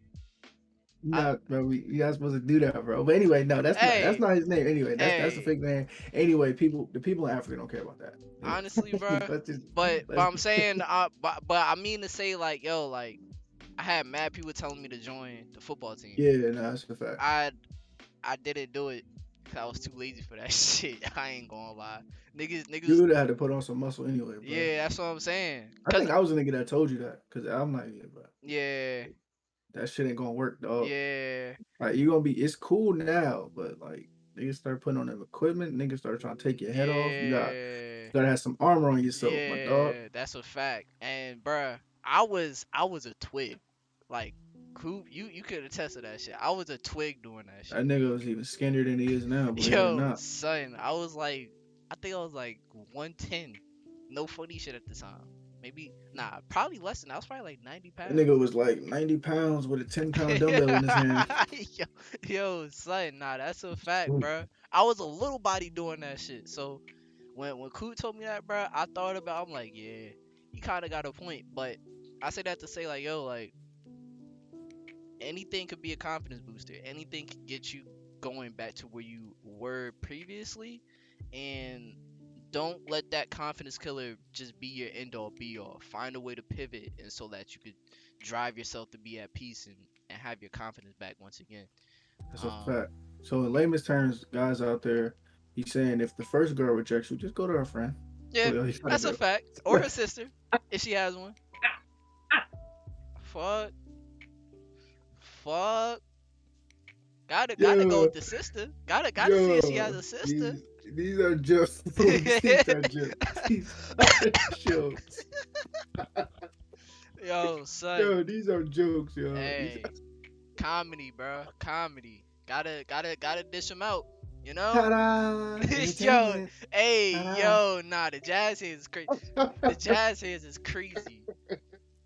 I No, bro, we not supposed to do that, bro. But anyway, no, that's hey not his name. Anyway, that's a hey fake name. Anyway, the people in Africa don't care about that. honestly, bro. Let's just But let's I'm saying, but I mean to say like yo, like I had mad people telling me to join the football team. yeah, no, that's a fact. I I didn't do it because I was too lazy for that shit. I ain't gonna lie, niggas. You would have had to put on some muscle anyway, bro. Yeah, that's what I'm saying. I Cause think I was the nigga that told you that because I'm like, yeah, bro, yeah, that shit ain't gonna work, dog. yeah, Like you gonna be, it's cool now, but like niggas start putting on them equipment, niggas start trying to take your head off. yeah, You gotta have some armor on yourself, my dog. yeah. That's a fact. And bruh, I was a twig. Like, Coop, you could attest to that shit. I was a twig doing that That shit. nigga was even skinnier than he is now, believe it or Yo, not. son, I think I was like 110. No funny shit at the time. Maybe, nah, probably less than that. I was probably like 90 That nigga pounds. was like 90 pounds with a 10-pound dumbbell in his hand. yo, yo, son, nah, that's a fact, bro. I was a little body doing that shit. So when Coop told me that, bro, I thought about. I'm like, yeah, he kind of got a point. But I say that to say like, yo, like anything could be a confidence booster. Anything could get you going back to where you were previously, and don't let that confidence killer just be your end all be all. Find a way to pivot, and so that you could drive yourself to be at peace and have your confidence back once again. That's a Um, fact. So in layman's terms, guys out there, he's saying if the first girl rejects you, just go to her friend. yeah, That's all you gotta that's a do. fact. Or her sister, if she has one. Fuck, fuck. Gotta go Yo, with the sister. Gotta see if she has yo, a sister. these are jokes. These are jokes. These are jokes. Yo, son. Yo, these are jokes, yo. These Hey, comedy, bro. Comedy. Gotta dish them out. You know? ta-da! Yo, Entertainment. hey, Ta-da! yo, nah, the jazz hands is crazy. The jazz hands is crazy.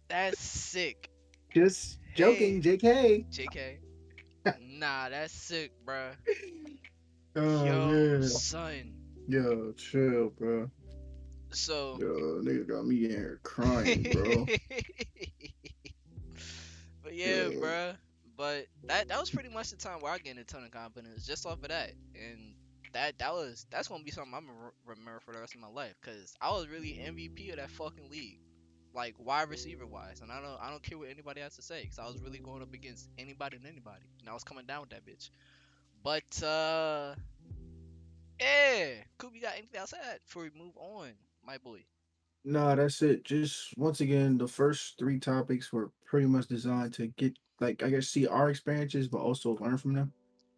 That's sick. Just joking, Hey, JK. JK. Nah, that's sick, bruh. Oh Yo, man. son. Yo, chill, bro. So, Yo, nigga got me in here crying, bro. but yeah, Yo. bruh. But that was pretty much the time where I gained a ton of confidence just off of that. And that's gonna be something I'm gonna remember for the rest of my life. Cause I was really MVP of that fucking league, like wide receiver wise, and I don't care what anybody has to say, cause I was really going up against anybody and anybody, and I was coming down with that bitch. But yeah, Coop, you got anything else to add before we move on, my boy? No, that's it. Just once again, the first three topics were pretty much designed to get like I guess see our experiences, but also learn from them.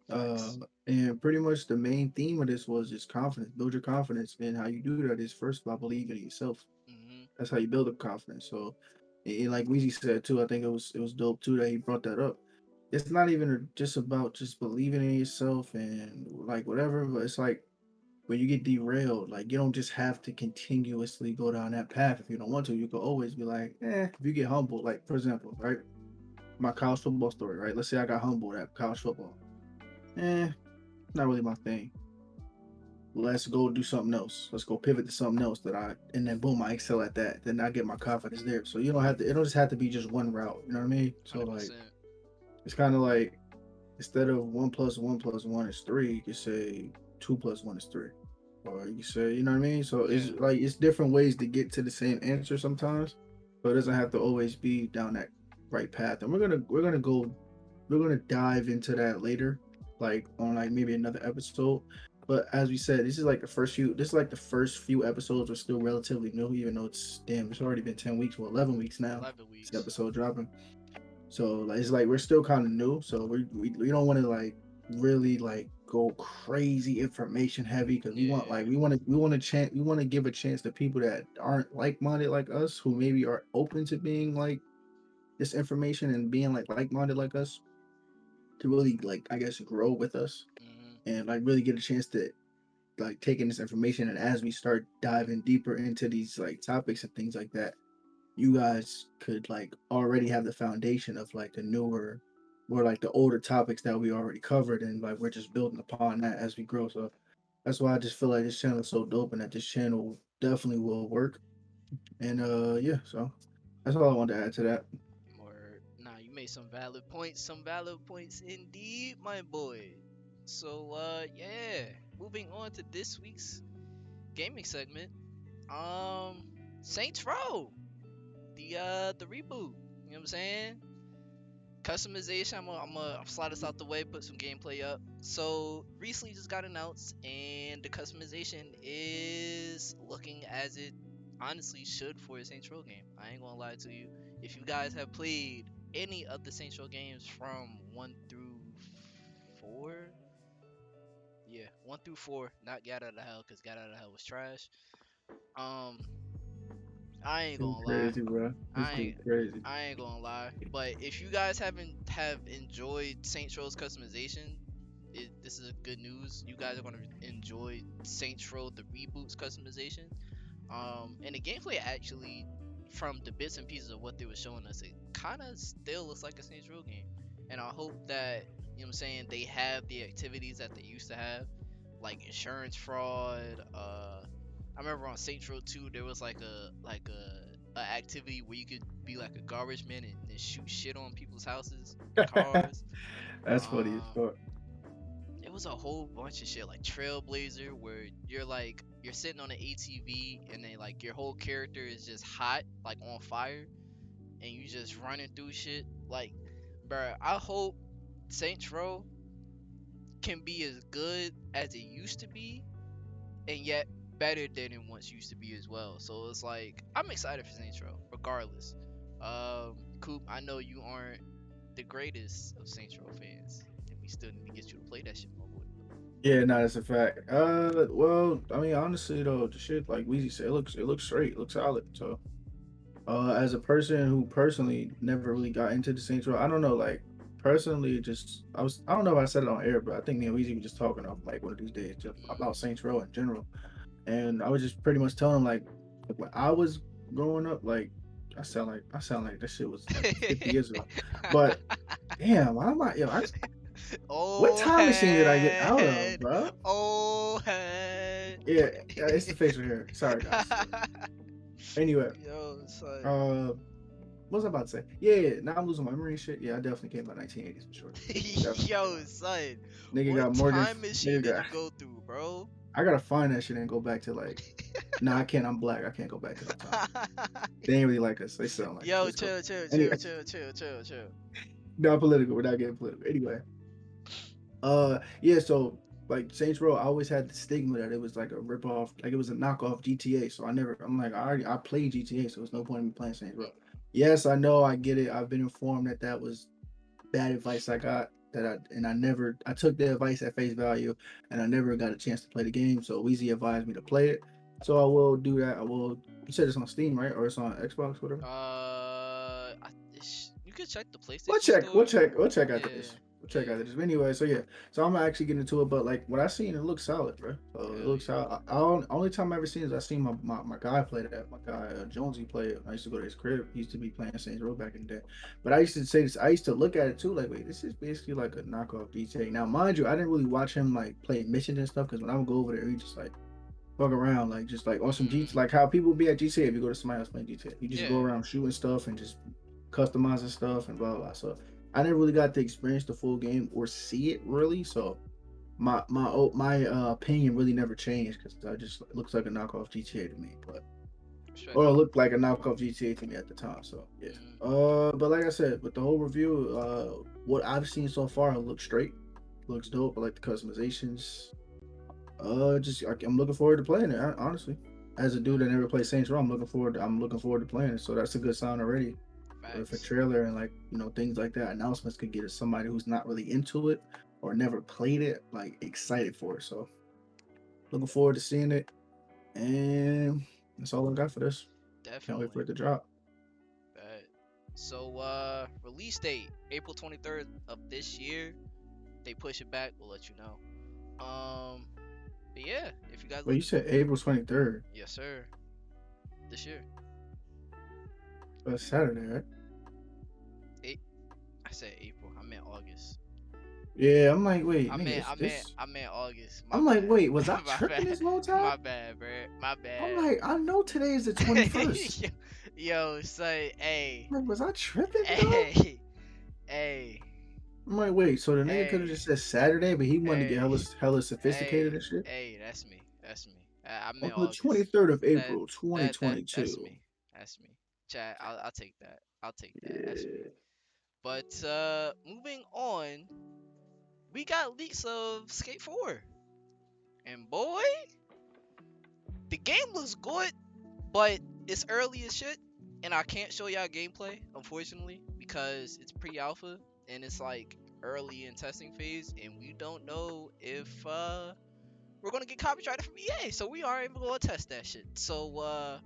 Uh, Facts. and pretty much the main theme of this was just confidence. Build your confidence, and how you do that is first by believing in yourself. Mhm. That's how you build up confidence. So, and like Weezy said too, I think it was dope too that he brought that up. It's not even just about just believing in yourself and like whatever, but it's like when you get derailed, like you don't just have to continuously go down that path if you don't want to. You could always be like, if you get humbled, like for example, right? My college football story, right? Let's say I got humbled at college football. Eh, not really my thing. Let's go do something else. Let's go pivot to something else that and then boom, I excel at that. Then I get my confidence there. So you don't have to, it don't just have to be just one route. You know what I mean? So Hundred like, percent. it's kind of like, instead of 1 plus 1 plus 1 is 3, you could say 2 plus 1 is 3. Or you say, you know what I mean? So it's Yeah. like, it's different ways to get to the same answer sometimes, but it doesn't have to always be down that right path. And we're gonna dive into that later, like on like maybe another episode. But as we said, this is like the first few episodes are still relatively new, even though it's already been 10 weeks, well 11 weeks now. 11 weeks. This episode dropping. So like, it's like we're still kind of new, so we don't want to like really like go crazy information heavy because Yeah. we want to give a chance to people that aren't like minded like us, who maybe are open to being like this information and being like minded like us, to really like I guess grow with us Mhm. and like really get a chance to like take in this information. And as we start diving deeper into these like topics and things like that, you guys could like already have the foundation of like the newer or like the older topics that we already covered, and like we're just building upon that as we grow. So that's why I just feel like this channel is so dope and that this channel definitely will work. And yeah, so that's all I wanted to add to that. Or nah, you made some valid points. Some valid points indeed, my boy. So yeah. Moving on to this week's gaming segment. Um, Saints Row. The reboot. You know what I'm saying? Customization. I'm slide this out the way, put some gameplay up. So recently just got announced, and the customization is looking as it honestly should for a Saints Row game. I ain't gonna lie to you. If you guys have played any of the Saints Row games from 1 through 4, yeah, 1 through 4, not Get Out of Hell, because Get Out of Hell was trash. Um, I ain't It's gonna lie. crazy, bro. It's I ain't going crazy. I ain't gonna lie. But if you guys have enjoyed Saints Row's customization, this is good news. You guys are gonna enjoy Saints Row the reboot's customization. And the gameplay actually, from the bits and pieces of what they were showing us, it kind of still looks like a Saints Row game. And I hope that, you know what I'm saying, they have the activities that they used to have, like insurance fraud. I remember on Saints Row 2 there was like a activity where you could be like a garbage man and shoot shit on people's houses and cars. That's funny as Um, fuck. it was a whole bunch of shit like Trailblazer, where you're sitting on an ATV and then like your whole character is just hot, like on fire, and you just running through shit. Like, bro, I hope Saints Row can be as good as it used to be, and yet better than it once used to be as well. So it's like I'm excited for Saints Row, regardless. Coop, I know you aren't the greatest of Saints Row fans, and we still need to get you to play that shit, my boy. Yeah, no, that's a fact. Well, I mean, honestly though, the shit like Weezy said, it looks straight, it looks solid. So, as a person who personally never really got into the Saints Row, I don't know, like personally, I don't know if I said it on air, but I think me and Weezy were just talking off like one of these days just Mm, about Saints Row in general, and I was just pretty much telling him like when I was growing up, like I sound like this shit was like 50 years ago, but damn, I'm not yo, what old time machine did I get out of, head, bro? old head. Yeah, yeah, it's the facial hair. Sorry, guys. Anyway, Yo, it's like, uh, what was I about to say? Yeah, now I'm losing my memory and shit. Yeah, I definitely came out 1980s for sure. Definitely came Yo, out. son, Nigga what got Morgan. time machine Nigga did got. you go through, bro? I gotta find that shit and go back to like. Nah, I can't. I'm black. I can't go back to no time. They ain't really like us. They sound like us. Yo, Let's go. chill, chill, chill, Anyway, chill, chill, chill, chill. not political. We're not getting political. Anyway, yeah. So like Saints Row, I always had the stigma that it was like a rip off, like it was a knockoff GTA. So I never. I'm like, I played GTA, so there's no point in me playing Saints Row. Yes, I know. I get it. I've been informed that that was bad advice I got. I never I took the advice at face value, and I never got a chance to play the game. So Weezy advised me to play it. So I will do that. I will. You said it's on Steam, right? Or it's on Xbox, whatever. You could check the We'll PlayStation check. We'll Store. check. We'll check after Yeah, this. We'll check yeah, after this. But anyway, so yeah. So I'm actually getting into it, but like what I seen, it looks solid, bro. So it hell looks yeah. solid. Only time I ever seen is I seen my guy play that. My guy Jonesy play it. I used to go to his crib. He used to be playing Saints Row back in the day. But I used to say this. I used to look at it too. Like, wait, this is basically like a knockoff GTA. Now, mind you, I didn't really watch him like play missions and stuff because when I would go over there, he just like fuck around, like just like on some GTA, Mm, like how people be at GTA if you go to somebody else playing GTA. You just go yeah. around shooting stuff and just customizing stuff and blah blah. So I never really got to experience the full game or see it really. So my opinion really never changed because I just it looks like a knockoff GTA to me, but or it Respectfully. looked like a knockoff GTA to me at the time. So yeah. Mm, But like I said, with the whole review, what I've seen so far, it looks straight, looks dope. I like the customizations. I'm looking forward to playing it. Honestly, as a dude that never played Saints Row, I'm looking forward to playing it. So that's a good sign already. If a facts. trailer and like things like that, announcements could get somebody who's not really into it or never played it like excited for it. So looking forward to seeing it, and that's all I got for this. Can't wait for Definitely. it to drop. Bet. So, release date April 23rd of this year. They push it back, we'll let you know. But yeah, if you guys Well, you looking for, said April 23rd. yes sir, this year. Saturday, right? It, I said April. I meant August. Yeah, I'm like, wait, nigga, is this? I meant August. My I'm like, bad. wait, was I My tripping bad. this whole time? My bad, bro. My I'm bad. like, I know today is the 21st. yo, yo, say, hey, I'm like, was I tripping, dog? hey, hey, I'm like, wait, so the nigga could have hey, just said Saturday, but he wanted to get hey, hella sophisticated hey, and shit. hey. That's me. That's me. I On meant the August. 23rd of That April, that's 2022. me. That's me. Chat. I'll take that. I'll take that. That's me. Yeah. But moving on, we got leaks of Skate 4, and boy, the game looks good, but it's early as shit, and I can't show y'all gameplay unfortunately because it's pre-alpha and it's like early in testing phase, and we don't know if we're gonna get copyrighted from EA, so we aren't even gonna test that shit. So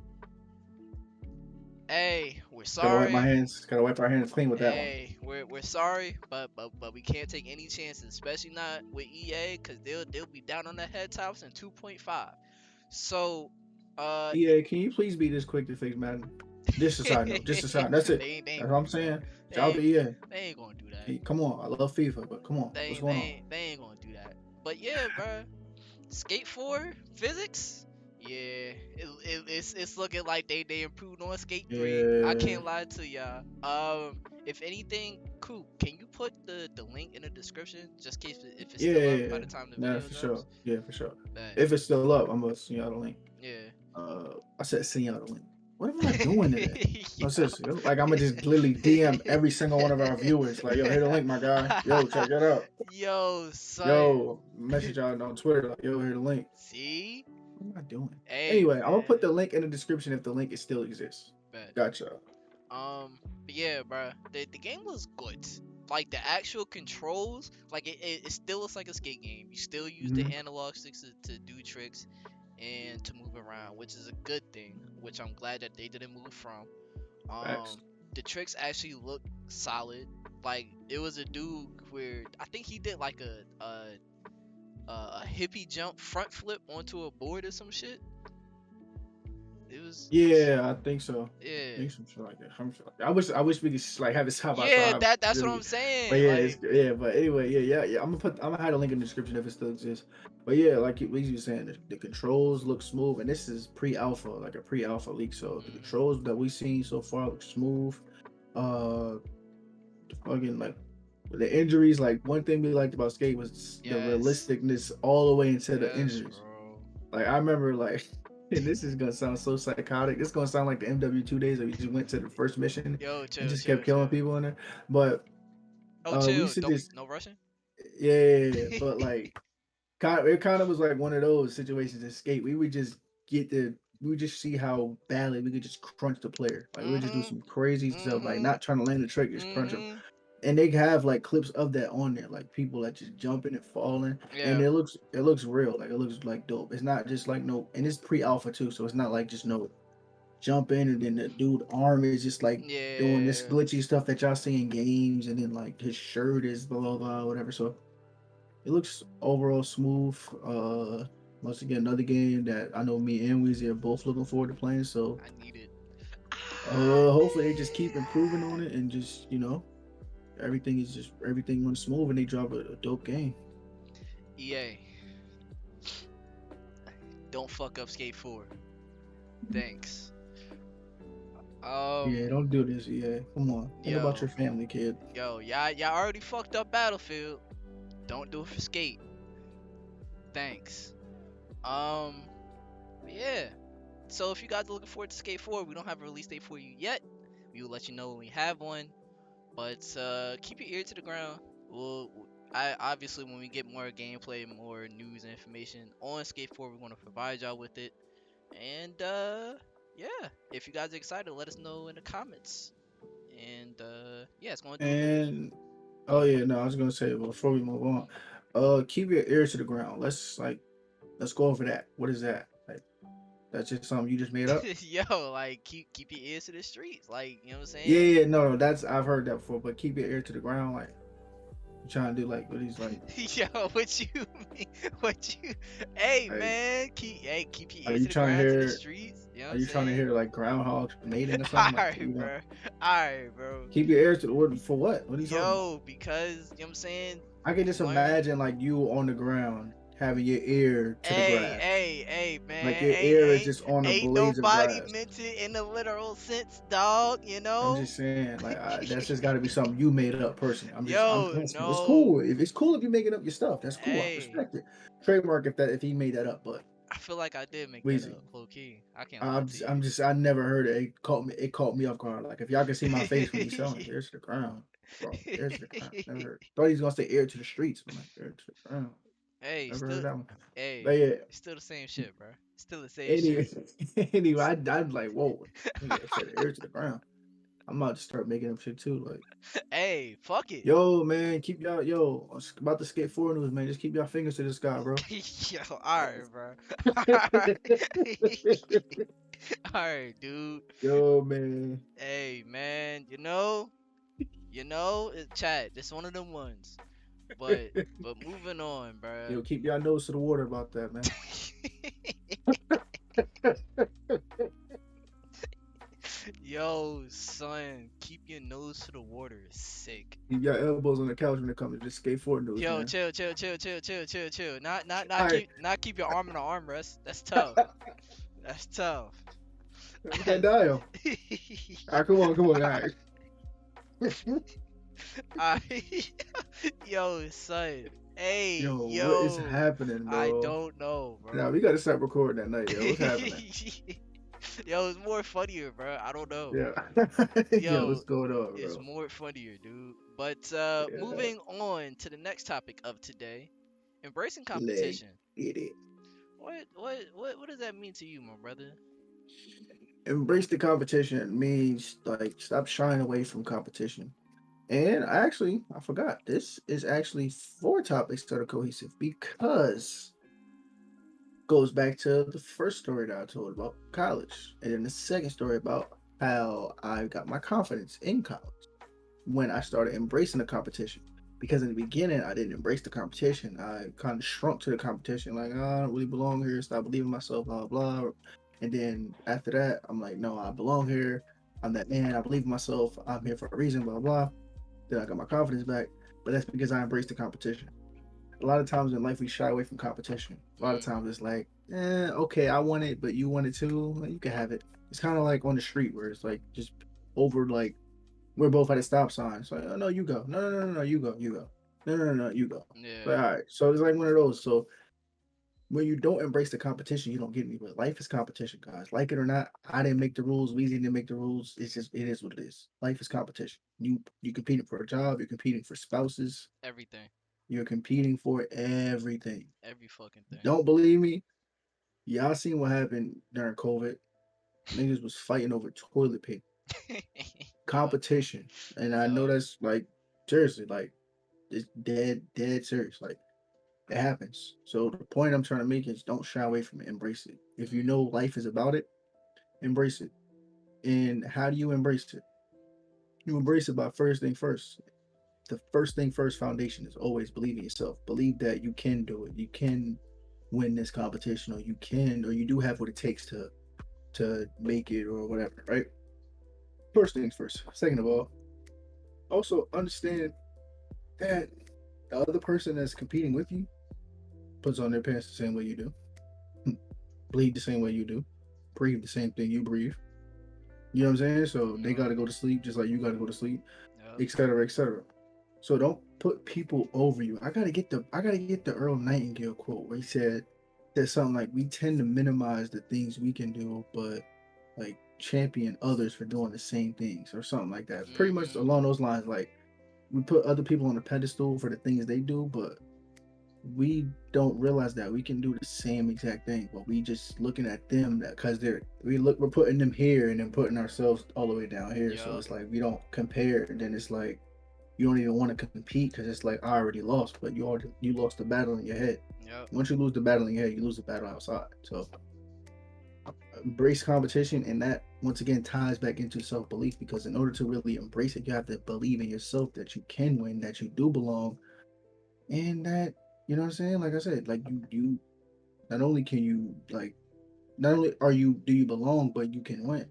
hey, we're Gotta wipe my sorry. hands. Gotta wipe our hands clean with that one. Hey, we're sorry, but we can't take any chances, especially not with EA, cause they'll be down on the head tops in 2.5. So, Yeah, can you please be this quick to fix Madden? Just a side note. Just a side. That's it. they ain't That's what gonna I'm do that. saying. They Shout out to ain't, EA. they ain't gonna do that. Hey, come on. I love FIFA, but come on. What's going on? They ain't gonna do that. But yeah, bro, Skate 4 physics. Yeah, it's looking like they improved on Skate 3. I Yeah. can't lie to y'all. If anything, Coop, can you put the link in the description just in case if it's Yeah, still yeah, up by yeah. the time the Nah, video for sure. drops? Yeah, for sure. Bet. If it's still up, I'm gonna send y'all the link. Yeah. I said send y'all the link. What am I doing today? What's Yo. this? Like I'm gonna just literally DM every single one of our viewers. Like, yo, hit the link, my guy. Yo, check it out. Yo, son. Yo, message y'all on Twitter. Like, yo, hit the link. See? What am I doing? Hey, Anyway, I'm gonna put man. the link in the description if the link is still exists. Bet. Gotcha. But yeah, bro, the game was good. Like the actual controls, like it still looks like a skate game. You still use the Mm-hmm. analog sticks to do tricks and to move around, which is a good thing. Which I'm glad that they didn't move from. Facts. The tricks actually look solid. Like it was a dude where I think he did like a hippie jump front flip onto a board or some shit. It was Yeah, I think so. I yeah. think some shit like that. I wish we could like have it side by Yeah, side. that's what Really. I'm But saying. yeah, Like, yeah. But anyway, yeah. I'm gonna hide a link in the description if it still exists. But yeah, like what you were saying, the controls look smooth, and this is pre-alpha, like a pre-alpha leak. So the mhm. controls that we've seen so far look smooth. uh fucking like the injuries. Like one thing we liked about skate was the Yes. realisticness all the way into the Yes, injuries. bro. Like I remember like and this is gonna sound so psychotic. This is gonna sound like the MW2 days where we just went to the first mission Yo, and chill, just kept chill, killing chill. people in there. But Oh, we chill. used to Don't just no rushing. yeah, but like it kind of was like one of those situations in skate. We would just get the we would just see how badly we could just crunch the player. Like we would just do Mhm. some crazy stuff, like Mhm. not trying to land the trick, just crunch them. Mhm. And they have like clips of that on there, like people that just jumping and falling, and Yeah. it looks real, like it looks like dope. It's not just like no, and it's pre-alpha too, so it's not like just no jump in and then the dude arm is just like doing this Yeah. glitchy stuff that y'all see in games, and then like his shirt is blah blah blah whatever. So it looks overall smooth. Once again, another game that I know me and Weezy are both looking forward to playing. So, I need it. I hopefully they just keep improving on need it and just everything runs smooth and they drop a dope game. EA, don't fuck up Skate 4. Thanks. Yeah, Um, don't do this. Yeah, come on, think about your yo, family, kid. y'all already fucked up Battlefield. Don't do it for Skate. Thanks. Um, yeah. So if you guys are looking forward to Skate 4, we don't have a release date for you yet. We will let you know when we have one. But keep your ear to the ground. We'll, I obviously when we get more gameplay, more news and information on Skate 4, we're gonna provide y'all with it. And yeah, if you guys are excited, let us know in the comments. And yeah, it's gonna do it. And Go oh ahead. yeah, no, I was gonna say before we move on, keep your ear to the ground. Let's go over that. What is that? Like that's just something you just made up? Yo, like keep your ears to the streets. Like, you know what I'm Yeah, saying? yeah, no, that's I've heard that before. But keep your ear to the ground, like you trying to do like what he's Yo, what you mean? What you Hey like man, keep your are ears you to the trying to ground to the hear? streets. You know what Are I'm you trying to saying? hear like groundhogs mating or something? Like Alright, you know, bro. Alright, bro. keep your ears to the wood for what? What are you talking about? Yo, because you know what I'm saying? I can just Learn. imagine like you on the ground having your ear to the grass, Hey, like man. your Ain't ear is ain't just on the ain't blades of nobody grass. meant it in the literal sense, dog. You I'm know? just saying, like that's just got to be something you made up personally. I'm Yo, asking. It's no. cool if it's cool if you making up your stuff. That's cool. I Hey, respect it. Trademark if he made that up, but I feel like I did make that Weezy. up, low key. I can't lie to I'm you. just I never heard it. It caught me off guard. Like if y'all can see my face when he's selling ears to the ground, bro. Ears to the ground. Never heard. Thought he was gonna say ear to the streets. I'm like ear to the ground. hey, Never heard still, that one. But hey, yeah. it's still the same shit, bro. Still the same Anyway, shit. anyway, I'm like, whoa, nigga said ear to the ground. I'm about to start making up shit too. Like, Hey, fuck it. yo, man, keep y'all about the skate four news, man. Just keep y'all fingers to the sky, bro. Yo, alright, bro. Alright. Alright, dude. Yo, man. Hey, man. Chat. This one of them ones. But moving on, bruh. Yo, keep y'all nose to the water about that, man. Yo, son, keep your nose to the water. Is sick. Keep y'all elbows on the couch when it comes to this skate four news, Yo, man. chill, chill, chill, chill, chill, chill, chill. All right, Not keep your arm in the armrest. That's tough. That's tough. we got dial. All right, come on, all right. I, yo, son. Hey, Yo, what is yo. happening, I bro? don't know, Now bro. we gotta start recording that night, yo. What's happening? Yo, it's more funnier, bro. I don't know. Yeah. Yo, Yo, what's going on, it's bro? more funnier, dude. But Yeah. moving on to the next topic of today, embracing Leg. competition. Get it. What does that mean to you, my brother? Embrace the competition means like stop shying away from competition. And I forgot. This is actually four topics that are cohesive because goes back to the first story that I told about college, and then the second story about how I got my confidence in college when I started embracing the competition. Because in the beginning, I didn't embrace the competition. I kind of shrunk to the competition, like, oh, I don't really belong here. Stop believing myself, blah, blah, blah. And then after that, I'm like, no, I belong here. I'm that man. I believe in myself. I'm here for a reason, blah, blah. Then I got my confidence back. But that's because I embraced the competition. A lot of times in life, we shy away from competition. A lot of Mm, times it's like, okay, I want it, but you want it too. Like, you can have it. It's kind of like on the street where it's like just over like We're both at a stop sign. So oh, no, you go. No, no, no, no, no, you go. You go. No, no, no, no, you go. Yeah. Like, all right. So it's like one of those. So when you don't embrace the competition, you don't get anywhere. Life is competition, guys. Like it or not, I didn't make the rules. Weezy didn't make the rules. It's just it is what it is. Life is competition. You competing for a job. You're competing for spouses. Everything. You're competing for everything. Every fucking thing. Don't believe me? Y'all seen what happened during COVID? Niggas was fighting over toilet paper. Yup. Competition. And I know Yup. that's like seriously, like it's dead, dead serious. Like it happens. So the point I'm trying to make is don't shy away from it. Embrace it. If you know Mm-hmm. life is about it, embrace it. And how do you embrace it? You embrace it by first thing first. The first thing first foundation is always believe in yourself. Believe that you can do it. You can win this competition, or you can, or you do have what it takes to make it, or whatever. Right. First things first. Second of all, also understand that the other person that's competing with you puts on their pants the same way you do, bleed the same way you do, breathe the same thing you breathe. You know what I'm saying? So they Yup. got to go to sleep just like you got to go to sleep, Yup. etc., etc. So don't put people over you. I gotta get the Earl Nightingale quote where he said something like we tend to minimize the things we can do, but like champion others for doing the same things or something like that. Pretty much Mm-hmm. along those lines. Like we put other people on a pedestal for the things they do, but we don't realize that we can do the same exact thing, but we just looking at them that because we're putting them here and then putting ourselves all the way down here. So Yup. it's like we don't compare, and then it's like you don't even want to compete because it's like I already lost, but you lost the battle in your head. Yup. Once you lose the battle in your head, you lose the battle outside. So embrace competition, and that once again ties back into self belief because in order to really embrace it, you have to believe in yourself that you can win, that you do belong, and that you know what I'm saying. Like I said, like you not only can you like not only are you do you belong, but you can win.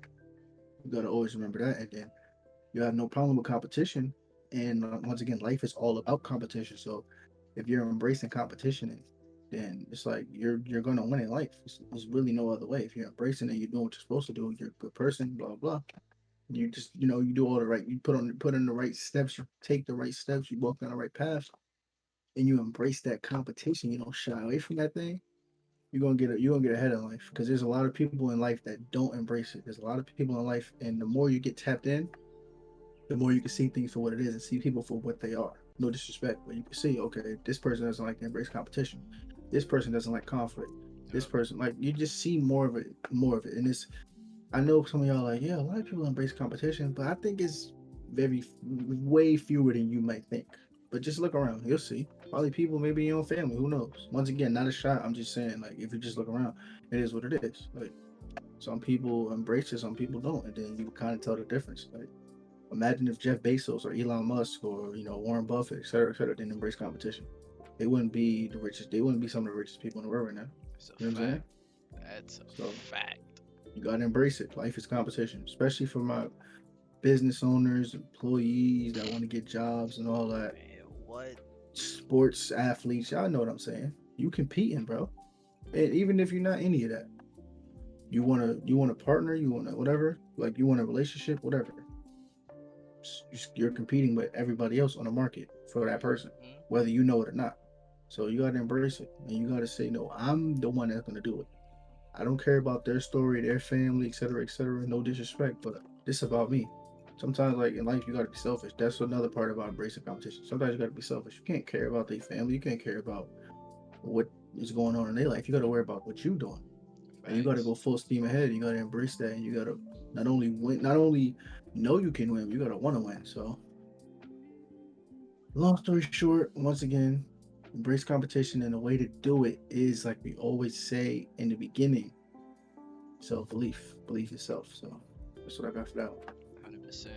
You gotta always remember that, and then you have no problem with competition. And once again, life is all about competition. So if you're embracing competition, then it's like you're gonna win in life. There's really no other way. If you're embracing it, you're doing what you're supposed to do. You're a good person. Blah blah. You just you do all the right. You put in the right steps. You take the right steps. You walk down the right path, and you embrace that competition. You don't shy away from that thing. You're gonna get ahead in life because there's a lot of people in life that don't embrace it. There's a lot of people in life, and the more you get tapped in, the more you can see things for what it is and see people for what they are. No disrespect, but you can see, okay, this person doesn't like to embrace competition. This person doesn't like conflict. This Yup. person, like, you just see more of it. And it's, I know some of y'all are like, yeah, a lot of people embrace competition, but I think it's way fewer than you might think. But just look around, you'll see. Probably people, maybe in your own family, who knows? Once again, not a shot. I'm just saying, like, if you just look around, it is what it is. Like, some people embrace it, some people don't, and then you can kind of tell the difference. Like, imagine if Jeff Bezos or Elon Musk or Warren Buffett, et cetera, didn't embrace competition. They wouldn't be the richest. They wouldn't be some of the richest people in the world right now. That's a You know what I'm saying? fact. That's a So fact. you gotta embrace it. Life is competition, especially for my business owners, employees that want to get jobs and all that. Man, what? Sports athletes, y'all know what I'm saying. You competing, bro. And even if you're not any of that, you want a partner, you want to whatever, like you want a relationship, whatever. You're competing with everybody else on the market for that person, Mm-hmm. whether you know it or not. So you got to embrace it, and you got to say, no, I'm the one that's going to do it. I don't care about their story, their family, etc., etc. No disrespect, but this is about me. Sometimes, like in life, you got to be selfish. That's another part about embracing competition. Sometimes you got to be selfish. You can't care about their family. You can't care about what is going on in their life. You got to worry about what you're doing, and you got to Facts. go full steam ahead. You got to embrace that, and you got to not only win, not only know you can win, you got to want to win. So long story short, once again, embrace competition, and the way to do it is like we always say in the beginning: self belief, believe yourself. So that's what I got for that one. 100%.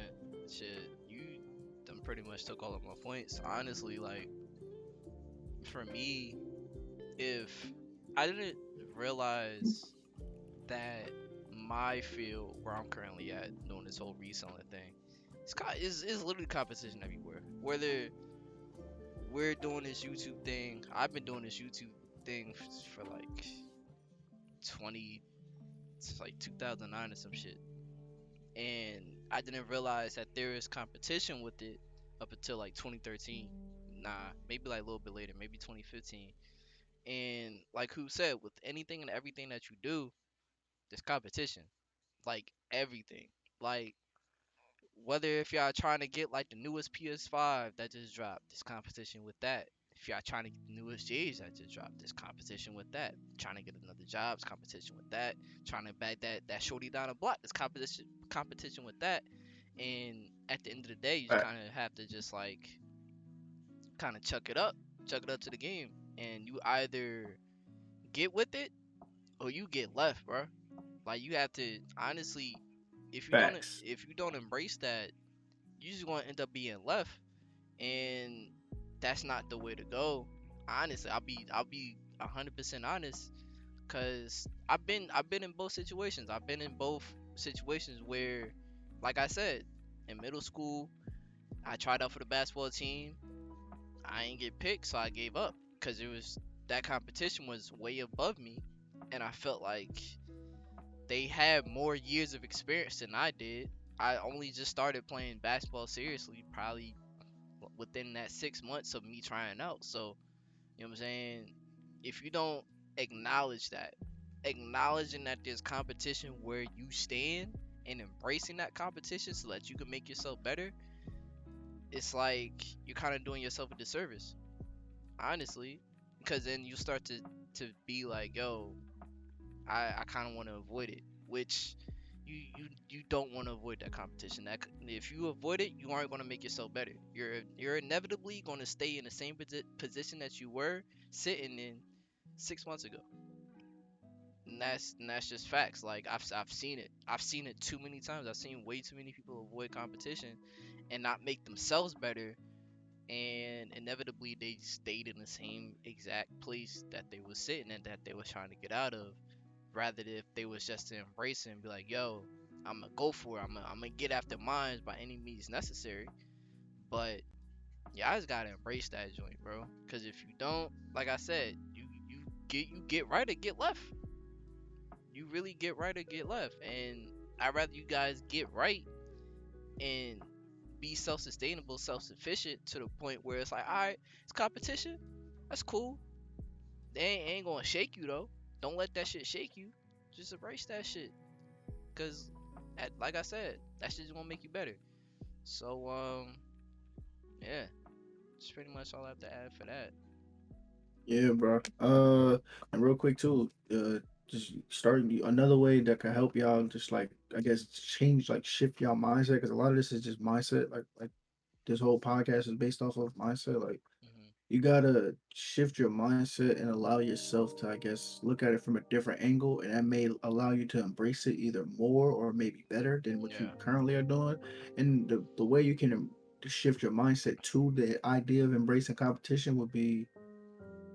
Shit, you done pretty much took all of my points. Honestly, like, for me, if I didn't realize that my field where I'm currently at doing this whole reselling thing, it's literally competition everywhere. Whether we're doing this YouTube thing, I've been doing this YouTube thing for like 20, it's like 2009 or some shit. And I didn't realize that there is competition with it up until like 2013. Nah, maybe like a little bit later, maybe 2015. And like who said, with anything and everything that you do, there's competition. Like everything. Like whether if y'all trying to get like the newest PS5 that just dropped, there's competition with that. If y'all trying to get the newest J's that just dropped, there's competition with that. Trying to get another job, there's competition with that. Trying to bag that shorty down the block, there's competition with that. And at the end of the day, you just Right. kind of have to just like kind of chuck it up to the game, and you either get with it or you get left, bro. Like you have to honestly, Facts. if you don't embrace that, you just gonna end up being left, and that's not the way to go. Honestly, I'll be 100% honest, cause I've been in both situations. I've been in both situations where, like I said, in middle school, I tried out for the basketball team. I ain't get picked, so I gave up, cause it was that competition was way above me, and I felt like they had more years of experience than I did. I only just started playing basketball seriously probably within that 6 months of me trying out. So, you know what I'm saying? If you don't acknowledge that, acknowledging that there's competition where you stand and embracing that competition so that you can make yourself better, it's like you're kind of doing yourself a disservice, honestly. Because then you start to be like, yo, I kind of want to avoid it, which you don't want to avoid that competition. That if you avoid it, you aren't going to make yourself better. You're inevitably going to stay in the same position that you were sitting in 6 months ago. And that's just facts. Like I've seen it. I've seen it too many times. I've seen way too many people avoid competition and not make themselves better, and inevitably they stayed in the same exact place that they was sitting and that they was trying to get out of, rather than if they was just to embrace it and be like, yo, I'm gonna go for it. I'm gonna get after mines by any means necessary. But yeah, I just gotta embrace that joint, bro. Cause if you don't, like I said, you get right or get left. You really get right or get left. And I'd rather you guys get right and be self-sustainable, self-sufficient to the point where it's like, all right, it's competition. That's cool. They ain't gonna shake you though. Don't let that shit shake you. Just embrace that shit. Cause, like I said, that shit's gonna make you better. So yeah, that's pretty much all I have to add for that. Yeah, bro. And real quick too, just starting another way that can help y'all, just like I guess change, like shift y'all mindset, because a lot of this is just mindset. Like this whole podcast is based off of mindset. Like Hmm. you gotta shift your mindset and allow yourself to, I guess, look at it from a different angle, and that may allow you to embrace it either more or maybe better than what you Yeah. currently are doing. And the way you can to shift your mindset to the idea of embracing competition would be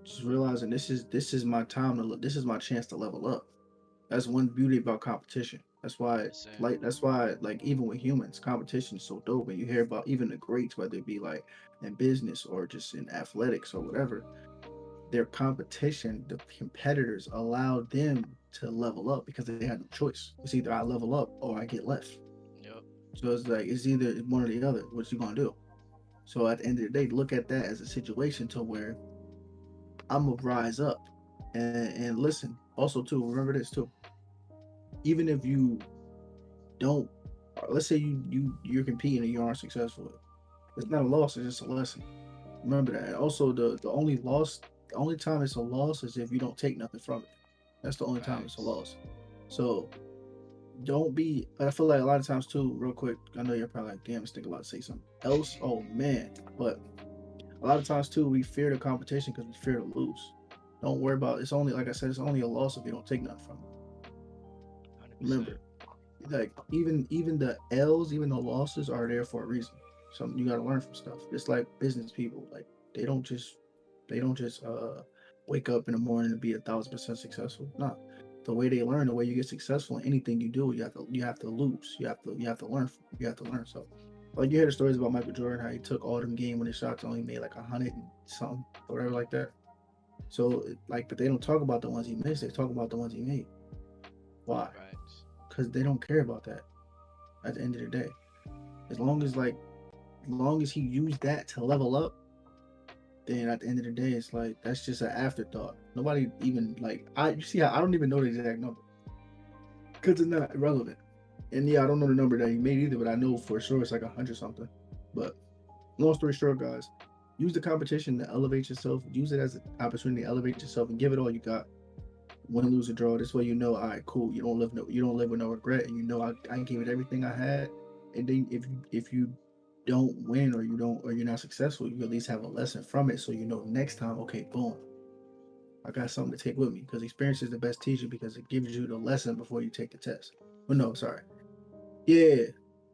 just realizing this is my time to this is my chance to level up. That's one beauty about competition. Understand. That's why like even with humans, competition is so dope. And you hear about even the greats, whether it be like in business or just in athletics or whatever, their competition, the competitors allow them to level up because they had no choice. It's either I level up or I get left. Yep. So it's like it's either one or the other. What you gonna do? So at the end of the day, look at that as a situation to where I'm gonna rise up and listen. Also, too, remember this too. Even if you don't, let's say you're competing and you aren't successful, it's not a loss. It's just a lesson. Remember that. And also, the only loss, the only time it's a loss is if you don't take nothing from it. That's the only time it's a Facts. loss. So don't be. I feel like a lot of times too. Real quick, I know you're probably like, damn, this nigga about to say something else. Oh man, but a lot of times too, we fear the competition because we fear to lose. Don't worry about it. It's only like I said, it's only a loss if you don't take nothing from it. 100%. Remember, like even the L's, even the losses are there for a reason. Something you got to learn from stuff. It's like business people. Like they don't just they don't just wake up in the morning and be 1,000% successful. No, the way they learn, the way you get successful in anything you do, you have to lose. You have to learn. You have to learn. So like you hear the stories about Michael Jordan, how he took all them game when his shots only made like 100 and something or whatever like that. So like, but they don't talk about the ones he missed. They talk about the ones he made. Why? Facts. Because they don't care about that at the end of the day. As long as he used that to level up, then at the end of the day, it's like that's just an afterthought. Nobody even like I. You see how I don't even know the exact number because it's not relevant. And yeah, I don't know the number that he made either, but I know for sure it's like 100 something. But long story short, guys, use the competition to elevate yourself. Use it as an opportunity to elevate yourself and give it all you got. Win, lose, or draw. This way, you know, all right, cool. You don't live with no regret, and you know, I gave it everything I had. And then if you don't win or you don't or you're not successful, you at least have a lesson from it, so you know next time. Okay, boom, I got something to take with me because experience is the best teacher because it gives you the lesson before you take the test. Well, no, sorry. Yeah,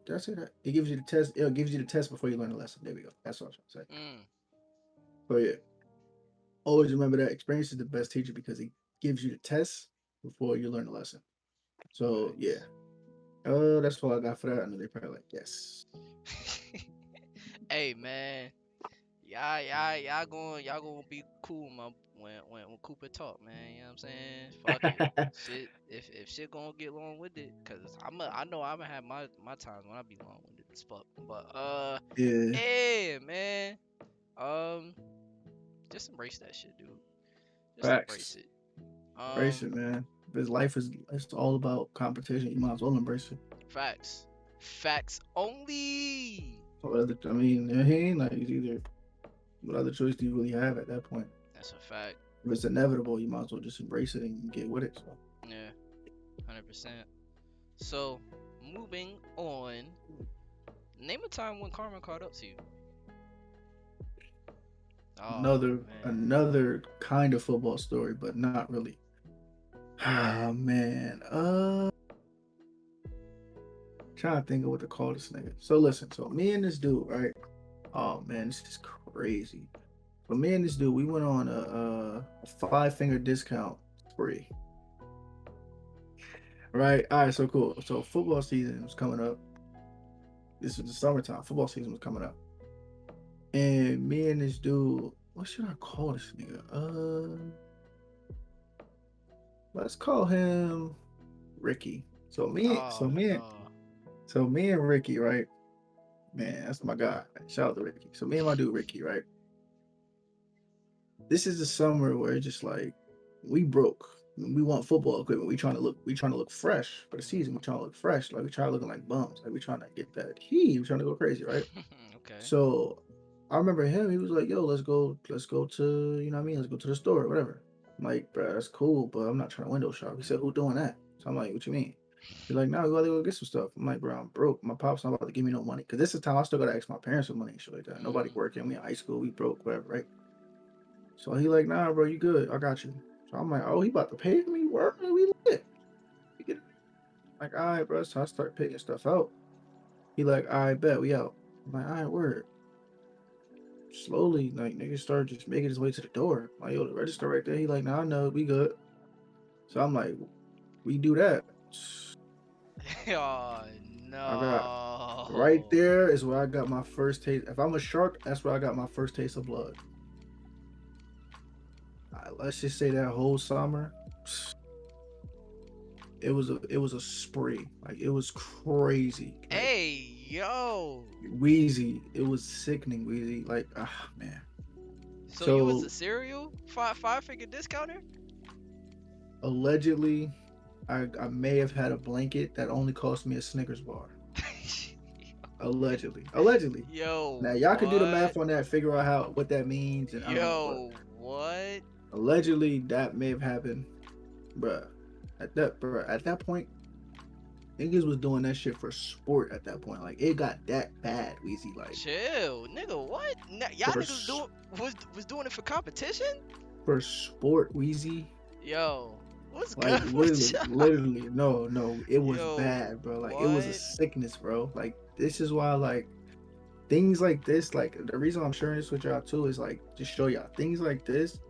did I say that? It gives you the test. It gives you the test before you learn the lesson. There we go. That's what I was trying to say. Mm, So yeah, always remember that experience is the best teacher because it gives you the test before you learn the lesson. So yeah, facts. that's all I got for that. I know they probably like yes. Hey man, y'all gonna be cool, my when Cooper talk, man. You know what I'm saying? Fuck it, shit. If shit gonna get long with it, cause I know I'm gonna have my times when I be long winded as fuck. But Yeah, yeah, man. Um, just embrace that shit, dude. Just embrace facts. it. Embrace it, man. Because life is it's all about competition. You might as well embrace it. Facts, facts only. I mean, he ain't like it's either. What other choice do you really have at that point? That's a fact. If it's inevitable, you might as well just embrace it and get with it. So. Yeah, 100%. So, moving on. Name a time when Carmen caught up to you. Oh man. Another kind of football story, but not really. Ah man. Trying to think of what to call this nigga. So listen, so me and this dude, right? Oh man, this is crazy. But me and this dude, we went on a 5 finger discount spree. Right? Alright, so cool. So football season was coming up. This was the summertime. Football season was coming up. And me and this dude, what should I call this nigga? Let's call him Ricky. Oh no. So me and Ricky, right? Man, that's my guy. Shout out to Ricky. So me and my dude Ricky, right? This is the summer where it's just like we broke. We want football equipment. We trying to look fresh for the season. We trying to look fresh. Like we trying to looking like bums. Like we trying to get that heat. We trying to go crazy, right? Okay. So I remember him. He was like, "Yo, let's go to you know what I mean. Let's go to the store, whatever." I'm like, bro, that's cool, but I'm not trying to window shop. He said, "Who doing that?" So I'm like, "What you mean?" He's like, "No, we gotta go get some stuff." I'm like, "Bro, I'm broke. My pop's not about to give me no money because this is the time I still gotta ask my parents for money and shit like that. Nobody Mm. working. We in high school. We broke, whatever, right?" So he like, "Nah, bro, you good? I got you." So I'm like, "Oh, he about to pay me? Work? We lit." We get like, "All right, bro." So I start picking stuff out. He like, "All right, bet we out." I'm like, "All right, word." Slowly, like niggas started just making his way to the door. Like, yo, the register right there. He like, "Nah, no, we good." So I'm like, "We do that." Oh I got right no. there is where I got my first taste. If I'm a shark, that's where I got my first taste of blood. Let's just say that whole summer, it was a spree. Like it was crazy. Like Hey yo. wheezy. It was sickening wheezy. Like ah man. So you was So a cereal five figure discounter? allegedly, I may have had a blanket that only cost me a Snickers bar. Allegedly, allegedly. Yo, Now y'all can do the what? math on that, figure out how what that means, and I don't know, but Yo, what? allegedly that may have happened, bruh. At that point, niggas was doing that shit for sport. At that point, like it got that bad, Weezy. Like Chill, nigga. What? Y'all for niggas was doing it for competition? for sport, Weezy. Yo, what's Like good with literally, no, it y'all? was Yo, bad, bro. Like it was a what? sickness, bro. Like this is why, like things like this, like the reason I'm sharing this with y'all too is like to show y'all things like this.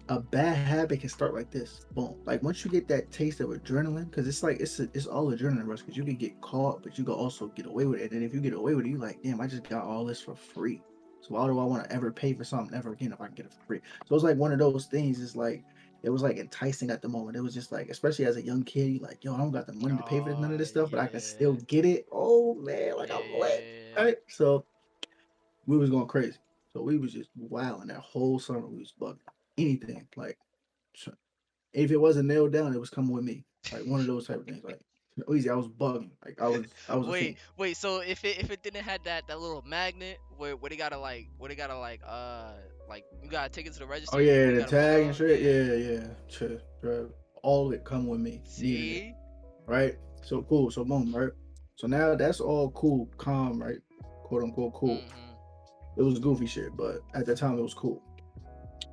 A bad habit can start like this. Boom. Like once you get that taste of adrenaline, because it's like it's all adrenaline rush. Because you can get caught, but you can also get away with it. And if you get away with it, you like, damn, I just got all this for free. So why do I want to ever pay for something ever again if I can get it for free? So it's like one of those things. It's like it was like enticing at the moment. It was just like, especially as a young kid, you like, yo, I don't got the money to pay for none of this stuff, but I can still Yeah. get it. Oh man, like I'm lit. Yeah. Right? So we was going crazy. So we was just wilding that whole summer. We was bugging anything. Like if it wasn't nailed down, it was coming with me. Like one of those type of things. Like easy, I was bugging. Like I was a Wait, fiend. wait. So if it didn't have that little magnet where they gotta like you gotta take it to the Oh register, yeah, you the gotta pull it tag and out. shit. Yeah. Yeah, yeah. Shit, bro. All of it come with me. Needed it. See? Right? So cool. So boom, right? So now that's all cool, calm, right? Quote unquote cool. Mhm. It was goofy shit, but at the time it was cool.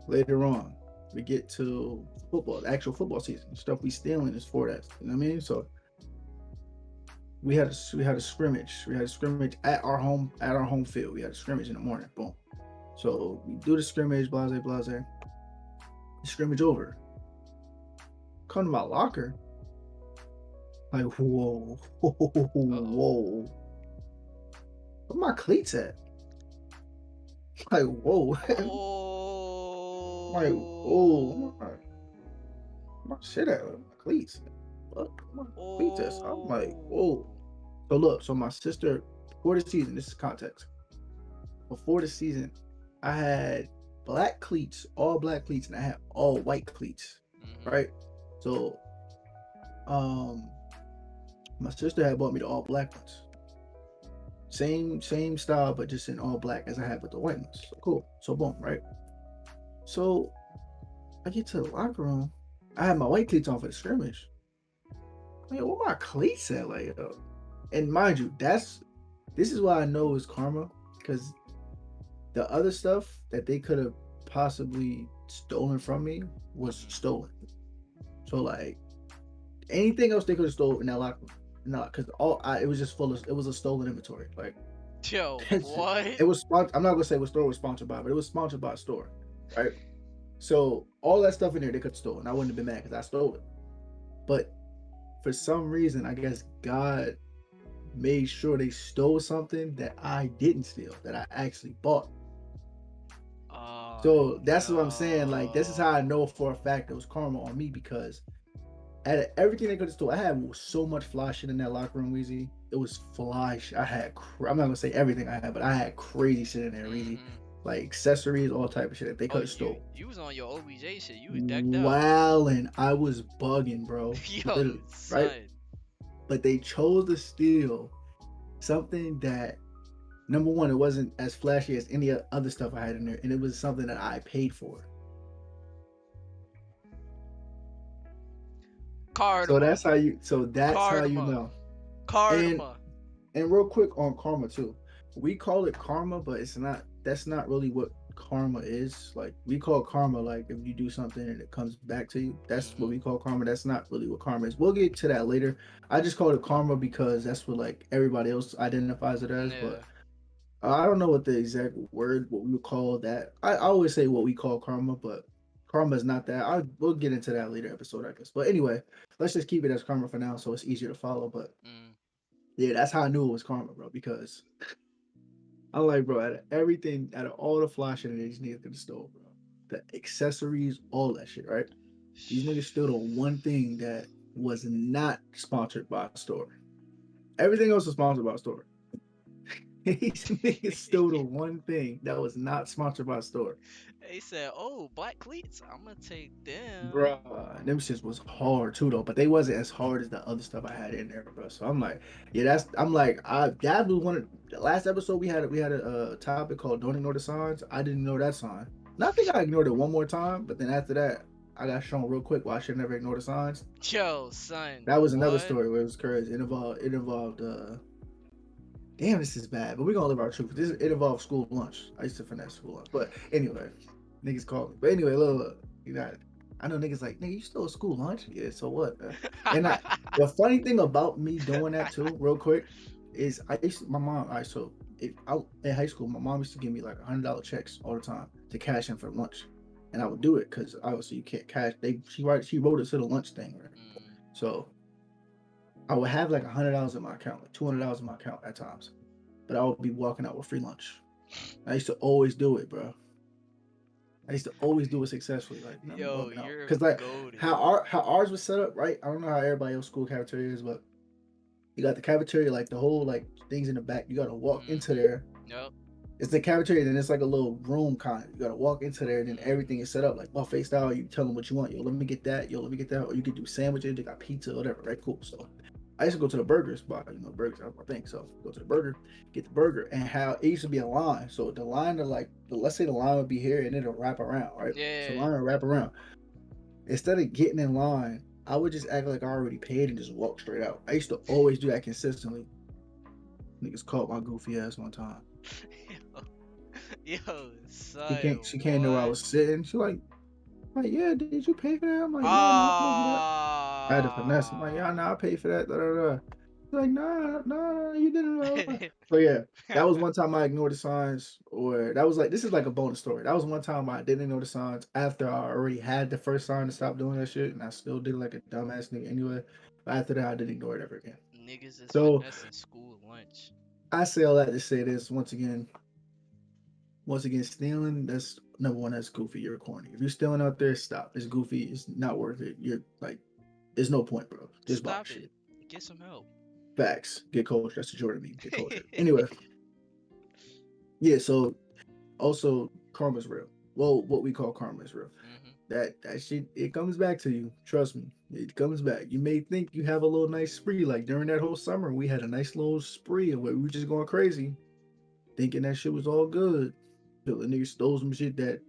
Later on, we get to football, the actual football season. Stuff we stealing is for that. You know what I mean? So we had a scrimmage. We had a scrimmage at our home field. We had a scrimmage in the morning. Boom. So we do the scrimmage, blase, blase. Scrimmage over. Come to my locker. Like, whoa, Uh-oh. whoa. Where my cleats at? Like, whoa. Like, whoa. Oh. My shit at? Where my cleats? What? My cleats at? So I'm like, whoa. Oh. So look, so my sister, before the season, this is context. Before the season, I had black cleats, all black cleats, and I had all white cleats. Mhm. Right? So um my sister had bought me the all black ones. Same style, but just in all black as I had with the white ones. So cool. So boom, right? So I get to the locker room. I had my white cleats on for the scrimmage. Like, where my cleats at? Like, and mind you, this is why I know it's karma, because the other stuff that they could have possibly stolen from me was Mhm. stolen. So like anything else they could have stolen in that locker room, no, because it was just full of, it was a stolen inventory. Like Yo, what? it was sponsored. I'm not gonna say what store was sponsored by, but it was sponsored by a store, right? So all that stuff in there they could have stolen. I wouldn't have been mad because I stole it. But for some reason, I guess God made sure they stole something that I didn't steal, that I actually bought. Oh So that's what I'm saying. Like this is how I know no. for a fact it was karma on me, because out of everything they could have stole, I had so much fly shit in that locker room, Weezy. It was fly shit. I'm not gonna say everything I had, but I had crazy shit in there, Weezy. Mhm. Like accessories, all type of shit that they Oh, could have you stole. you was on your OBJ shit. You was decked out. Wow, and I was bugging, bro. Yo, Literally, right? son. But they chose to steal something that, number one, it wasn't as flashy as any other stuff I had in there, and it was something that I paid for. So Cardama. that's how you. So that's how you Cardama. know. And Cardama. and real quick on karma too. We call it karma, but it's not. That's not really what karma is. Like we call karma like if you do something and it comes back to you. That's what Mhm. we call karma. That's not really what karma is. We'll get to that later. I just call it karma because that's what like everybody else identifies it as. But Yeah. I don't know what the exact word what we would call that. I always say what we call karma, but karma is not that. We'll get into that later episode, I guess. But anyway, let's just keep it as karma for now, so it's easier to follow. But Mm. yeah, that's how I knew it was karma, bro. Because I'm like, bro, out of everything, out of all the fly shit that these niggas could have stole, bro, the accessories, all that shit, right? These niggas stole the one thing that was not sponsored by a store. Everything else was sponsored by a store. These niggas stole the one thing that was not sponsored by a store. They said, "Oh, black cleats. I'm gonna take them." Bruh, them shits was hard too though, but they wasn't as hard as the other stuff I had in there, bro. So I'm like, yeah, I'm like, that was one of the last episode we had a topic called "Don't Ignore the Signs." I didn't know that sign. And I think I ignored it one more time, but then after that, I got shown real quick why I should never ignore the signs. Yo, son. That was another What? story where it was crazy. It involved damn, this is bad, but we're gonna live our truth. It involved school lunch. I used to finesse school lunch, but anyway, niggas called me. But anyway, look, you got it. I know niggas like, nigga, you stole school lunch? Yeah, so what, man? And the funny thing about me doing that too, real quick, is my mom. So in high school, my mom used to give me like $100 checks all the time to cash in for lunch, and I would do it because obviously you can't cash. She wrote it to the lunch thing, right? Mm. So I would have like $100 in my account, like $200 in my account at times, but I would be walking out with free lunch. I used to always do it, bro. I used to always do it successfully. Like, no, I'm Yo, bugging out. you're Cause like goaded. how ours was set up, right? I don't know how everybody else school cafeteria is, but you got the cafeteria, like the whole like things in the back. You gotta walk into Mm-hmm. there. Yep. It's the cafeteria, then it's like a little room kind of. You gotta walk into there, and then everything is Mm-hmm. set up like buffet style. You tell them what you want. Yo, let me get that. Yo, let me get that. Or you could do sandwiches. They got pizza, whatever. Right, cool. So I used to go to the burger spot. You know, burgers. I think so. Go to the burger, get the burger, and how it used to be a line. So the line to like, let's say the line would be here, and it'll wrap around, right? So the Yeah. line will wrap around. Instead of getting in line, I would just act like I already paid and just walk straight out. I used to always do that consistently. Niggas caught my goofy ass one time. Yo, She son, can't. She came to where I what? was sitting. She like, yeah, did you pay for that? I'm like, yeah, no, I paid for that. I had to finesse. I'm like, yeah, Ah. no, I paid for that. Da, da, da. She's like, nah, nah, you didn't. So yeah, that was one time I ignored the signs, or that was like, this is like a bonus story. That was one time I didn't ignore the signs after I already had the first sign to stop doing that shit, and I still did like a dumbass nigga anyway. But after that, I didn't ignore it ever again. Niggas is So finessing school lunch. I say all that to say this once again, stealing, that's number one, that's goofy. You're corny. If you're stealing out there, stop. It's goofy. It's not worth it. You're like, there's no point, bro. Just buy Stop it. shit. Get some help. Facts. Get culture. That's the Jordan meme. Get culture. Anyway, yeah. So also, karma's real. Well, what we call karma is real. Hmm. That shit, it comes back to you. Trust me, it comes back. You may think you have a little nice spree, like during that whole summer, we had a nice little spree of where we were just going crazy, thinking that shit was all good. Till the nigga stole some shit that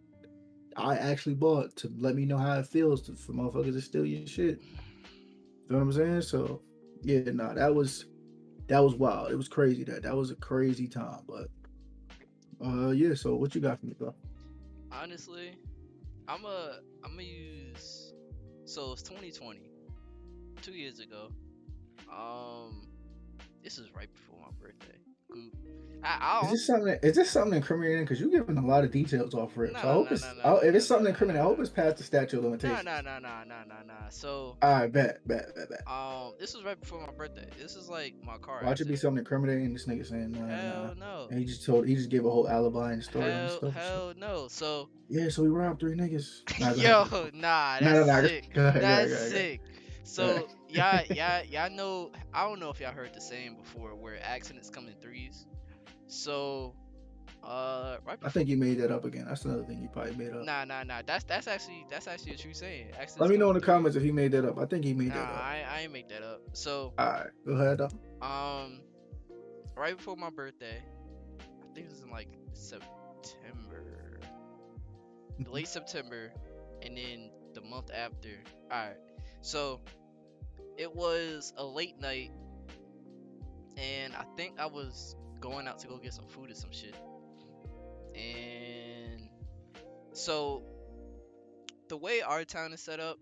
I actually bought to let me know how it feels for motherfuckers to steal your shit. You know what I'm saying? So yeah, nah, that was wild. It was crazy. That was a crazy time. But yeah. So what you got for me, bro? Honestly, I'm a use. So it's 2020, 2 years ago. Um, this is right before my birthday. Cool. Is I this something? Is this something incriminating? Because you're giving a lot of details off rip. So no I no hope no no it's. no no If no it's no something no incriminating, I hope no it's past the statute of no no limitations. no no no no no. So All right, bet. this was right before my birthday. This is like my car Watch it be accident. something incriminating. This nigga saying nah. Hell no. And he just gave a whole alibi and story on the stuff. So Hell no. So yeah, so we robbed three niggas. Nah, go ahead. yo, nah, No, that's no, no. sick. Go ahead, go ahead, That's go ahead, sick. go ahead. So y'all know. I don't know if y'all heard the saying before, where accidents come in threes. So right I before. think you made that up again. That's another thing you probably made up. Nah. That's actually a true saying. Let Accidents me come know in in the threes. comments if he made that up. I think he made Nah, that up. I ain't make that up. So All right, go ahead though. um, right before my birthday, I think it was in like September, late September, and then the month after. All right, so it was a late night, and I think I was going out to go get some food or some shit. And so the way our town is set up,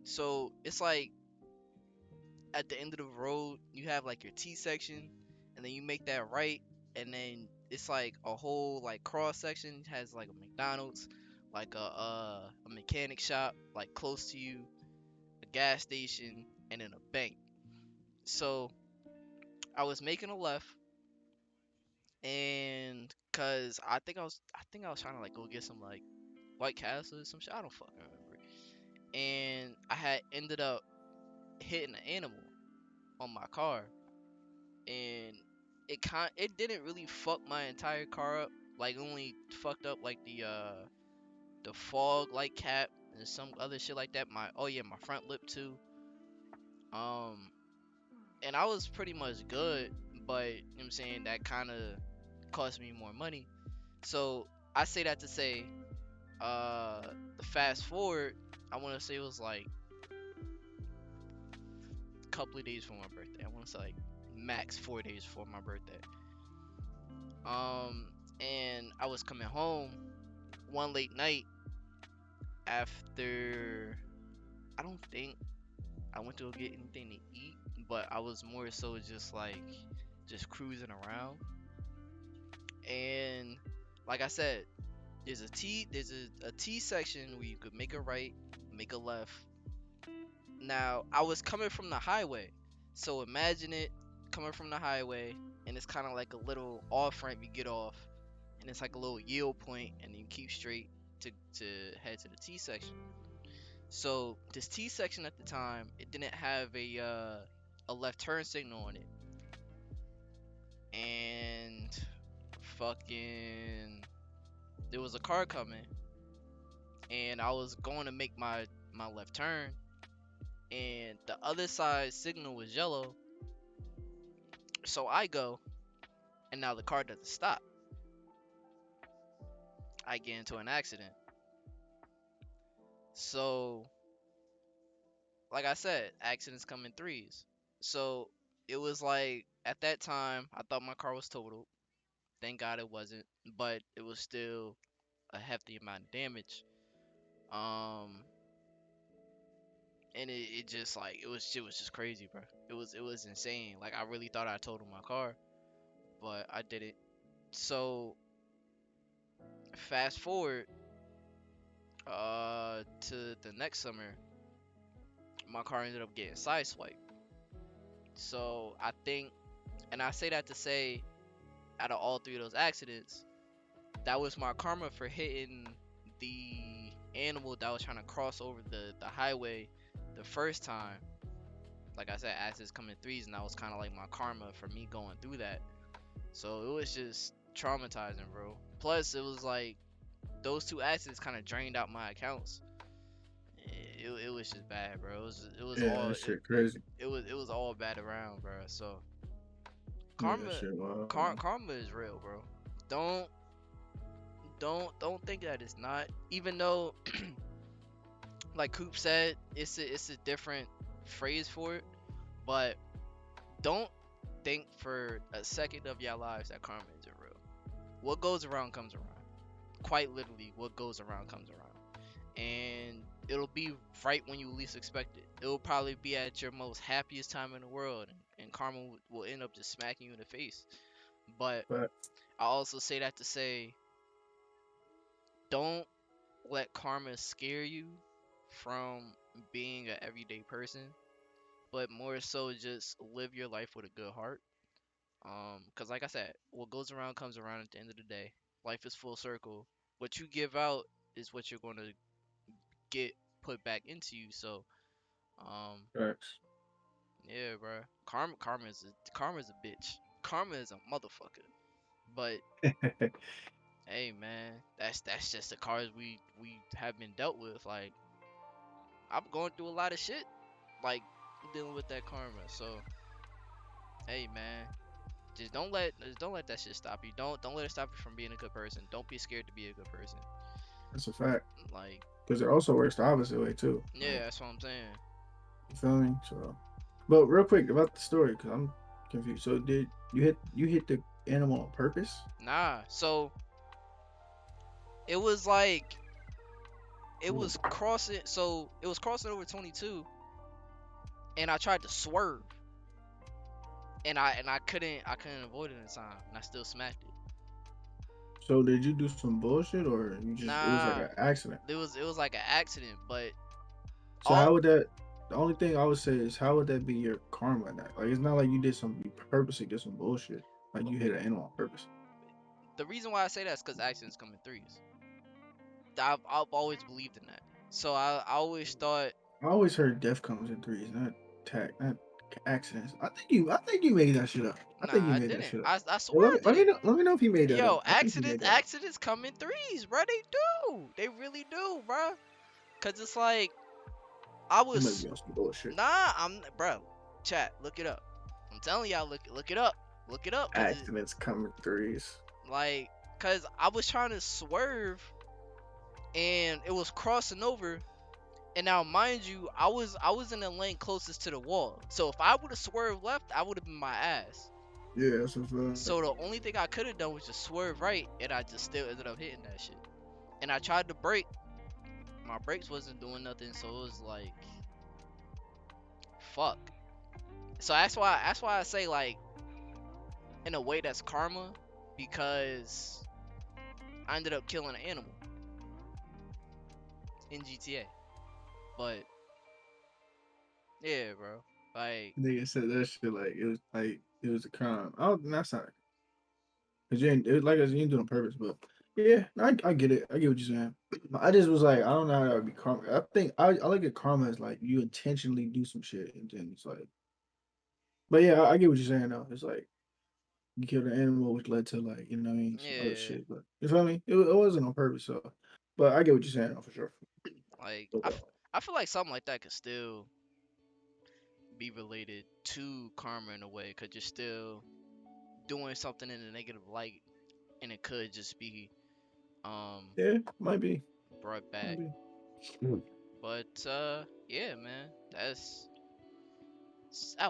so it's like at the end of the road, you have like your T section, and then you make that right, and then it's like a whole like cross section has like a McDonald's, like a mechanic shop like close to you, a gas station, and then a bank. So I was making a left, and cause I think I was trying to like go get some like White Castle or some shit. I don't fucking remember. And I had ended up hitting an animal on my car, and it didn't really fuck my entire car up. Like only fucked up like the fog light cap and some other shit like that. My front lip too. Um and I was pretty much good, but you know what I'm saying, that kind of cost me more money. So I say that to say, uh, the fast forward, I want to say it was like a couple of days before my birthday. I want to say like max 4 days before my birthday. Um, and I was coming home one late night after. I don't think I went to go get anything to eat, but I was more so just cruising around. And like I said, there's a T section where you could make a right, make a left. Now I was coming from the highway, so imagine it coming from the highway, and it's kind of like a little off ramp you get off, and it's like a little yield point, and then you keep straight to head to the T section. So this T section at the time, it didn't have a left turn signal on it, and fucking there was a car coming, and I was going to make my left turn, and the other side signal was yellow, so I go, and now the car doesn't stop. I get into an accident. So, like I said, accidents come in threes. So it was like at that time, I thought my car was totaled. Thank God it wasn't, but it was still a hefty amount of damage. Um, and it just like it was just crazy, bro. It was insane. Like I really thought I totaled my car, but I didn't. So fast forward to the next summer, my car ended up getting sideswiped. So I think, and I say that to say, out of all three of those accidents, that was my karma for hitting the animal that was trying to cross over the highway the first time. Like I said, accidents come in threes, and that was kind of like my karma for me going through that. So it was just traumatizing, bro. Plus, it was like those two accidents kind of drained out my accounts. It was just bad, bro. It was Yeah, all that shit crazy. it was all bad around, bro. So Yeah, that karma, shit wild. karma is real, bro. Don't don't think that it's not. Even though, like Coop said, it's a different phrase for it, but don't think for a second of your lives that karma isn't real. What goes around comes around. Quite literally, what goes around comes around, and it'll be right when you least expect it. It'll probably be at your most happiest time in the world, and karma will end up just smacking you in the face. But But I also say that to say, don't let karma scare you from being an everyday person, but more so just live your life with a good heart. Cause like I said, what goes around comes around at the end of the day. Life is full circle. What you give out is what you're gonna get put back into you. So, um, facts. yeah, bro. Karma's a bitch. Karma is a motherfucker. But hey, man, that's just the cards we have been dealt with. Like I'm going through a lot of shit, like dealing with that karma. So hey, man, just don't let that shit stop you. Don't let it stop you from being a good person. Don't be scared to be a good person. That's a fact. Like Because it also works the opposite way too. yeah, Like, that's what I'm saying. you feel me? So, but real quick about the story, because I'm confused. So, did you hit the animal on purpose? Nah, so it was like it Ooh. was crossing. So it was crossing over 22, and I tried to swerve, and I couldn't avoid it in time, and I still smacked it. So, did you do some bullshit, or you just it was like Nah, an accident? it was like an accident, but So, all how would that? The only thing I would say is, how would that be your karma in that? Like, it's not like you purposely did some bullshit. Like, you hit an animal on purpose. the reason why I say that is because accidents come in threes. I've always believed in that. So I always thought, I always heard death comes in threes, not accidents. I think you made that shit up. I think nah, you I made that didn't. shit up. I Well, swear let I me let me didn't. know, let me know if you made that up. Yo, I think you made that up. accidents come in threes, bro. They do. They really do, bro. Cause it's like I You might was be on some bullshit. nah. I'm bro. Chat, look it up. I'm telling y'all, look it up. Look it up, cause it Accidents come in threes. like cause I was trying to swerve and it was crossing over. And now, mind you, I was in the lane closest to the wall. So if I would have swerved left, I would have been my ass. Yeah, that's a fact. So the only thing I could have done was just swerve right, and I just still ended up hitting that shit. And I tried to brake, my brakes wasn't doing nothing, so it was like, fuck. So that's why I say like, in a way that's karma, because I ended up killing an animal in GTA. But yeah, bro, like Nigga said that shit like it was a crime. Oh, that's not because you ain't it, like I said, you ain't doing it on purpose, but Yeah, I get it. I get what you're saying. I just was like, I don't know how that would be karma. I think I like it karma is like you intentionally do some shit and then it's like, but yeah, I get what you're saying though. It's like you killed an animal, which led to like you know what I mean, some other Yeah, shit. But you feel me? It wasn't on purpose. So, but I get what you're saying though for sure. like But, I feel like something like that could still be related to karma in a way, cause you're still doing something in a negative light, and it could just be um yeah, might be, brought might back. be. But yeah, man, that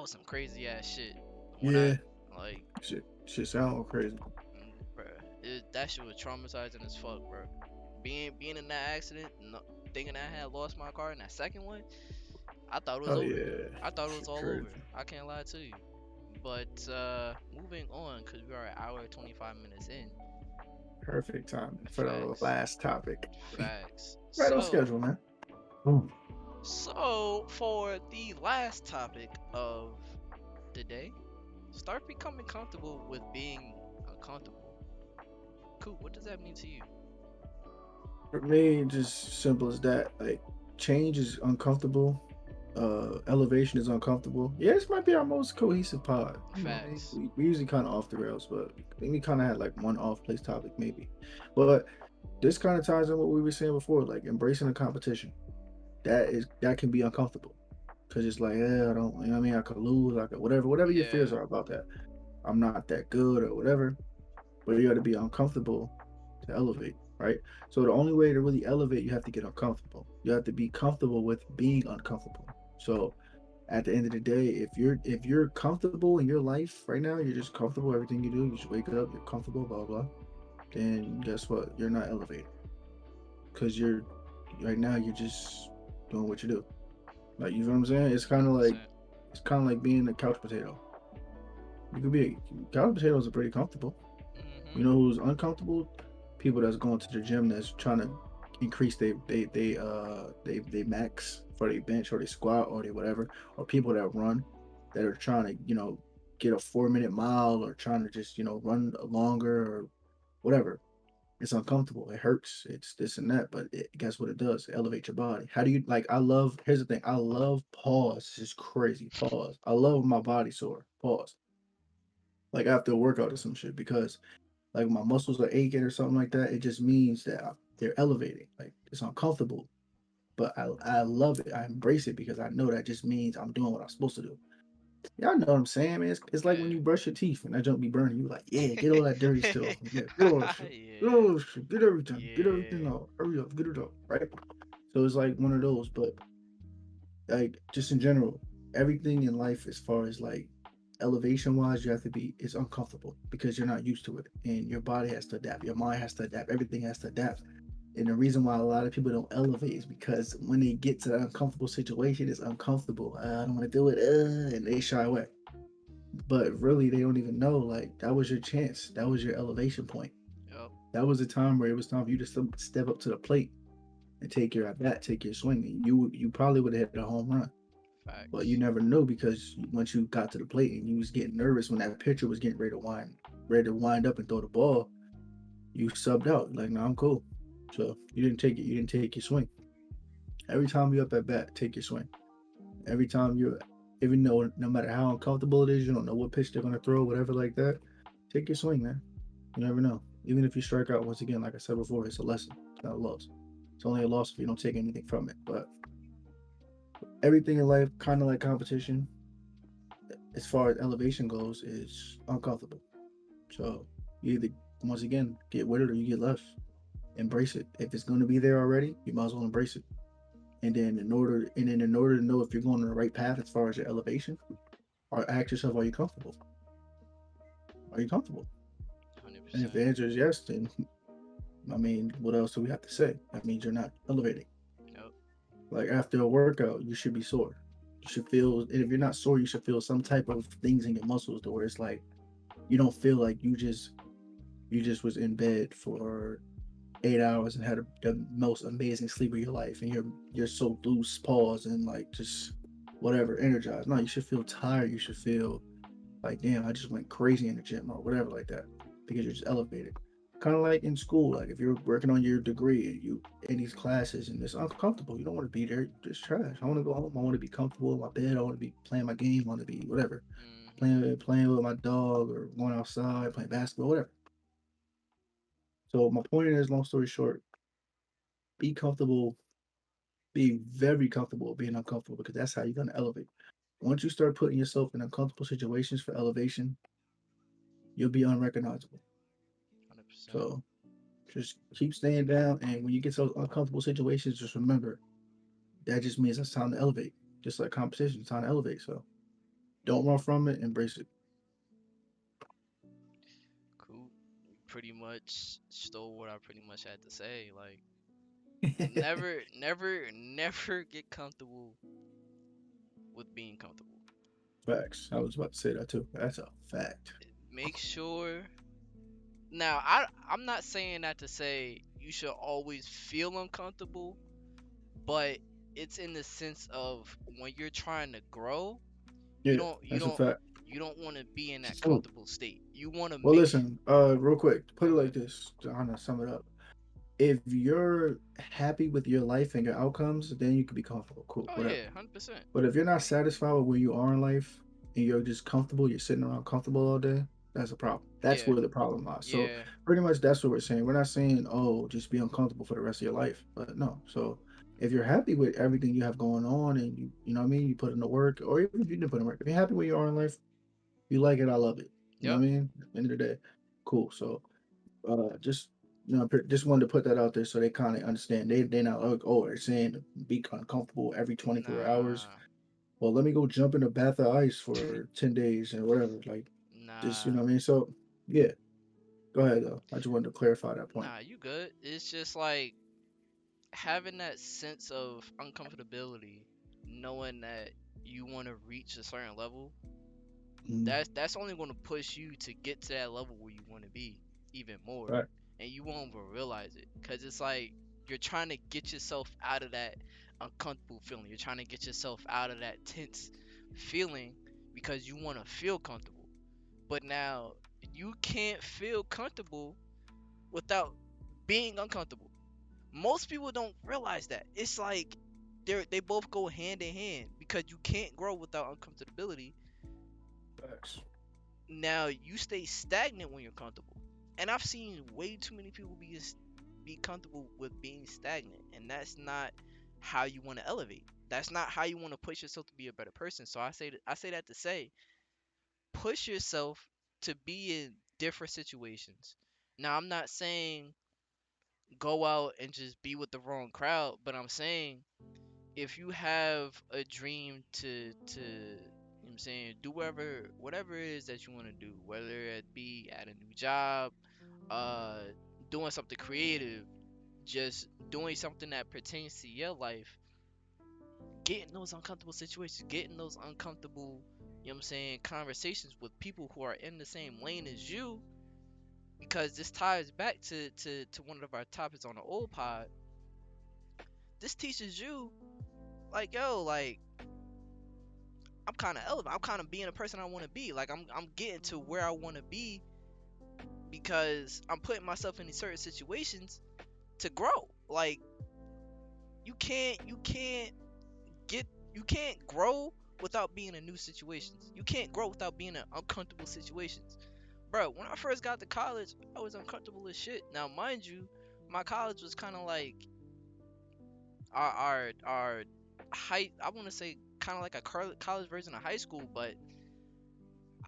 was some crazy ass shit. When I Yeah, like, shit sound crazy. bruh, that shit was traumatizing as fuck, bro. Being in that accident, no, thinking I had lost my car in that second one, I thought it was Oh over. yeah, I thought it was shit all crazy. over. I can't lie to you. But moving on, cause we are an hour 25 minutes in. Perfect time for the Facts, last topic. facts. Right on So, schedule, man. Boom. for the last topic of the day, start becoming comfortable with being uncomfortable. Cool. What does that mean to you? For me, just simple as that. Like change is uncomfortable. Elevation is uncomfortable. Yeah, this might be our most cohesive pod. You know, Facts. we usually kind of off the rails, but we kind of had like one off place topic maybe. But this kind of ties in what we were saying before, like embracing the competition. That can be uncomfortable because it's like, yeah, I don't, you know what I mean? I could lose, I could whatever your fears Yeah. are about that. I'm not that good or whatever, but you got to be uncomfortable to elevate, right? So the only way to really elevate, you have to get uncomfortable. You have to be comfortable with being uncomfortable. So at the end of the day, if you're comfortable in your life right now, you're just comfortable everything you do. You just wake up, you're comfortable, blah blah. Then guess what? You're not elevating because you're right now. You're just doing what you do. Like you know what I'm saying? Hundred percent. It's kind of like being a couch potato. You could be couch potatoes are pretty comfortable. You Mhm. know who's uncomfortable? People that's going to the gym that's trying to increase they max for their bench or they squat or they whatever, or people that run that are trying to get a 4 minute mile or trying to just run longer or whatever. It's uncomfortable. It hurts. It's this and that. But guess what it does? It elevates your body. How do you like? I love. Here's the thing. I love pause. This is crazy. Pause. I love my body sore. Pause. Like after a workout or some shit because like my muscles are aching or something like that, it just means that they're elevating. Like it's uncomfortable, but I love it. I embrace it because I know that just means I'm doing what I'm supposed to do. Y'all know what I'm saying, man. It's like when Yeah. you brush your teeth and that junk be burning. You like, yeah, get all that dirty stuff off. Yeah, get all that shit. Get Yeah. all that shit. Get everything Yeah. out. Hurry up, get it out. Right. So it's like one of those, but like just in general, everything in life as far as like elevation wise, you have to be it's uncomfortable because you're not used to it. And your body has to adapt, your mind has to adapt, everything has to adapt. And the reason why a lot of people don't elevate is because when they get to an uncomfortable situation, it's uncomfortable. I don't want to do it, and they shy away. But really, they don't even know like that was your chance, that was your elevation point. Yup. That was the time where it was time for you to step up to the plate and take your at bat, take your swing. And you probably would have hit a home run, but you Facts. never know because once you got to the plate and you was getting nervous when that pitcher was getting ready to wind up and throw the ball, you subbed out. Like, no, I'm cool. So you didn't take it. You didn't take your swing. Every time you up at bat, take your swing. Every time you, even though no matter how uncomfortable it is, you don't know what pitch they're gonna throw, whatever like that. Take your swing, man. You never know. Even if you strike out once again, like I said before, it's a lesson. It's not a loss. It's only a loss if you don't take anything from it. But everything in life, kind of like competition, as far as elevation goes, is uncomfortable. So you either once again get with it or you get left. Embrace it. If it's going to be there already, you might as well embrace it. In order to know if you're going on the right path as far as your elevation, or ask yourself, are you comfortable? Are you comfortable? Hundred And if percent. the answer is yes, then I mean, what else do we have to say? That means you're not elevating. Yup. Like after a workout, you should be sore. You should feel, and if you're not sore, you should feel some type of things in your muscles to where it's like you don't feel like you just was in bed for 8 hours and had the most amazing sleep of your life, and you're so loose, pause, and like just whatever, energized. No, you should feel tired. You should feel like, damn, I just went crazy in the gym or whatever like that because you're just elevated. kind of like in school. Like if you're working on your degree and you in these classes and it's uncomfortable, you don't want to be there. Just trash. I want to go home. I want to be comfortable in my bed. I want to be playing my game. I want to be whatever, Mhm. playing with my dog or going outside playing basketball, whatever. So my point is, long story short, be comfortable. Be very comfortable being uncomfortable because that's how you're gonna elevate. Once you start putting yourself in uncomfortable situations for elevation, you'll be unrecognizable. 100%. So just keep staying down, and when you get those uncomfortable situations, just remember that just means it's time to elevate. Just like competition, it's time to elevate. So don't run from it, embrace it. Cool. You pretty much stole what I pretty much had to say. Like, never get comfortable with being comfortable. Facts. I was about to say that too. That's a fact. Make sure. Now, I'm not saying that to say you should always feel uncomfortable, but it's in the sense of when you're trying to grow, you Yeah, don't you that's a don't fact. you don't want to be in that So, comfortable state. You want to well, make sure. listen, real quick, put it Okay. like this to kind of sum it up. If you're happy with your life and your outcomes, then you can be comfortable. Cool, Oh whatever. yeah, 100%. But if you're not satisfied with where you are in life and you're just comfortable, you're sitting around comfortable all day, that's a problem. That's Yeah, where the problem lies. So yeah, pretty much that's what we're saying. We're not saying, oh, just be uncomfortable for the rest of your life. But no. So if you're happy with everything you have going on and you know what I mean, you put in the work, or even if you didn't put in work, if you're happy where you are in life, you like it, I love it. You know yep. what I mean? At the end of the day. Cool. So just just wanted to put that out there so they kind of understand. They're not like, oh, they're saying be uncomfortable every 24 hours. Nah, Well, let me go jump in a bath of ice for 10 days and whatever. Like, just you nah, know what I mean. So yeah, go ahead though. I just wanted to clarify that point. nah. You good? It's just like having that sense of uncomfortability, knowing that you want to reach a certain level. Mm, That's only going to push you to get to that level where you want to be even more, right, and you won't even realize it because it's like you're trying to get yourself out of that uncomfortable feeling. You're trying to get yourself out of that tense feeling because you want to feel comfortable. But now you can't feel comfortable without being uncomfortable. Most people don't realize that. It's like they both go hand in hand because you can't grow without uncomfortability. facts. Now you stay stagnant when you're comfortable. And I've seen way too many people be comfortable with being stagnant, and that's not how you want to elevate. That's not how you want to push yourself to be a better person. So I say that to say push yourself to be in different situations. Now I'm not saying go out and just be with the wrong crowd, but I'm saying if you have a dream to you know what I'm saying, do whatever it is that you want to do, whether it be at a new job, uh doing something creative, just doing something that pertains to your life, get in those uncomfortable situations, get in those uncomfortable, you know what I'm saying, conversations with people who are in the same lane as you, because this ties back to one of our topics on the old pod. This teaches you like, yo, like I'm kind of elevating. I'm kind of being a person I want to be. Like I'm getting to where I want to be because I'm putting myself in these certain situations to grow. Like you can't get you can't grow without being in new situations. You can't grow without being in uncomfortable situations. Bro, when I first got to college, I was uncomfortable as shit. Now, mind you, my college was kind of like our high. I want to say kind of like a college version of high school, but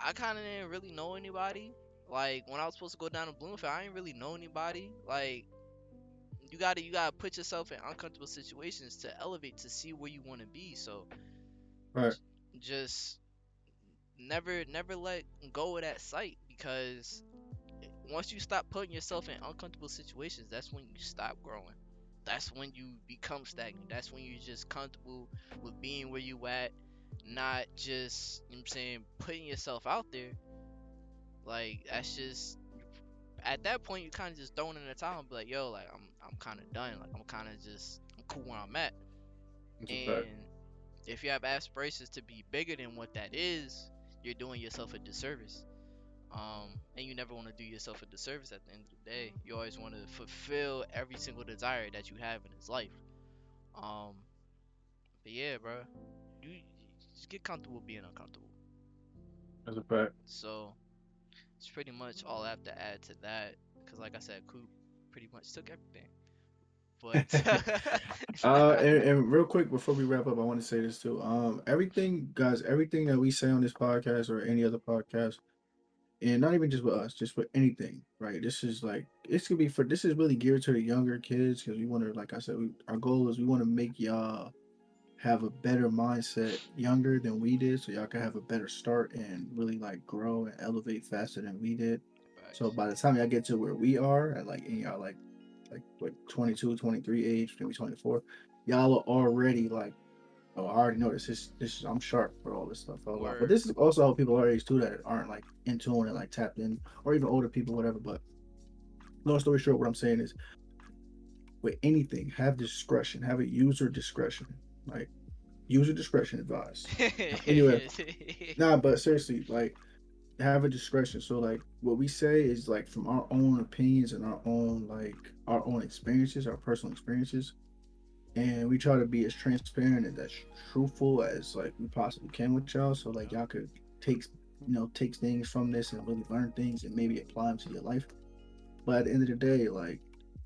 I kind of didn't really know anybody. Like when I was supposed to go down to Bloomfield, I didn't really know anybody. Like you gotta put yourself in uncomfortable situations to elevate to see where you want to be. So Right, just never let go of that sight because once you stop putting yourself in uncomfortable situations, that's when you stop growing. That's when you become stagnant. That's when you're just comfortable with being where you at, not just, you know what I'm saying, putting yourself out there. Like that's just at that point you kind of just throwing in the towel and be like, yo, like I'm kind of done. Like I'm kind of just I'm cool where I'm at. that's a fact. And if you have aspirations to be bigger than what that is, you're doing yourself a disservice. And you never want to do yourself a disservice at the end of the day. You always want to fulfill every single desire that you have in this life. Um, but yeah, bro, you just get comfortable being uncomfortable. That's a fact. So it's pretty much all I have to add to that. Cause like I said, Coop pretty much took everything. But And real quick before we wrap up, I want to say this too. Everything, guys, everything that we say on this podcast or any other podcast, and not even just with us, just with anything, right? This is like this could be for this is really geared to the younger kids because we want to, like I said, our goal is we want to make y'all have a better mindset younger than we did, so y'all can have a better start and really like grow and elevate faster than we did. So facts, by the time y'all get to where we are, at like in y'all like what 22, 23 age, maybe 24, y'all are already like, oh, I already know this is I'm sharp for all this stuff, blah, blah. But word, this is also people our age too that aren't like in tune and like tapped in, or even older people, whatever. But long story short, what I'm saying is with anything, have discretion, have a user discretion, like user discretion advised. Anyway, nah, but seriously, like have a discretion. So like what we say is like from our own opinions and our own experiences, our personal experiences, and we try to be as transparent and as truthful as like we possibly can with y'all. So like Yup, y'all could take take things from this and really learn things and maybe apply them to your life. But at the end of the day, like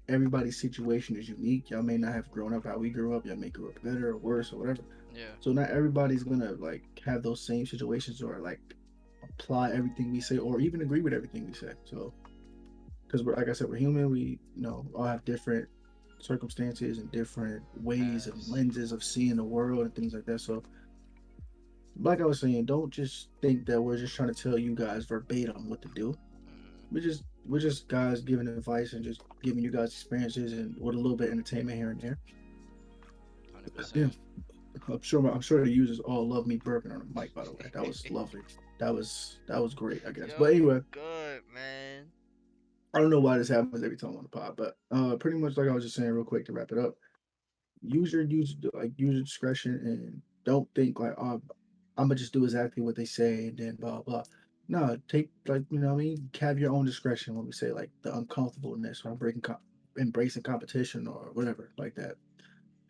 everybody's situation is unique. Y'all may not have grown up how we grew up. Y'all may grow up better or worse or whatever. yeah, So not everybody's gonna like have those same situations or like apply everything we say or even agree with everything we say. So because we're like I said, we're human. We all have different circumstances and different ways and pass, lenses of seeing the world and things like that. So like I was saying, don't just think that we're just trying to tell you guys verbatim what to do. mm, We're just guys giving advice and just giving you guys experiences and with a little bit of entertainment here and there. Yeah, 100%. I'm sure the users all love me burping on the mic. By the way, that was lovely. That was great, I guess. Yo, But you anyway, good, man. I don't know why this happens every time on the pod, but pretty much like I was just saying real quick to wrap it up. Use your discretion and don't think like, oh, I'm gonna just do exactly what they say and then blah blah. No, take like what I mean, have your own discretion when we say like the uncomfortableness or embracing competition or whatever like that.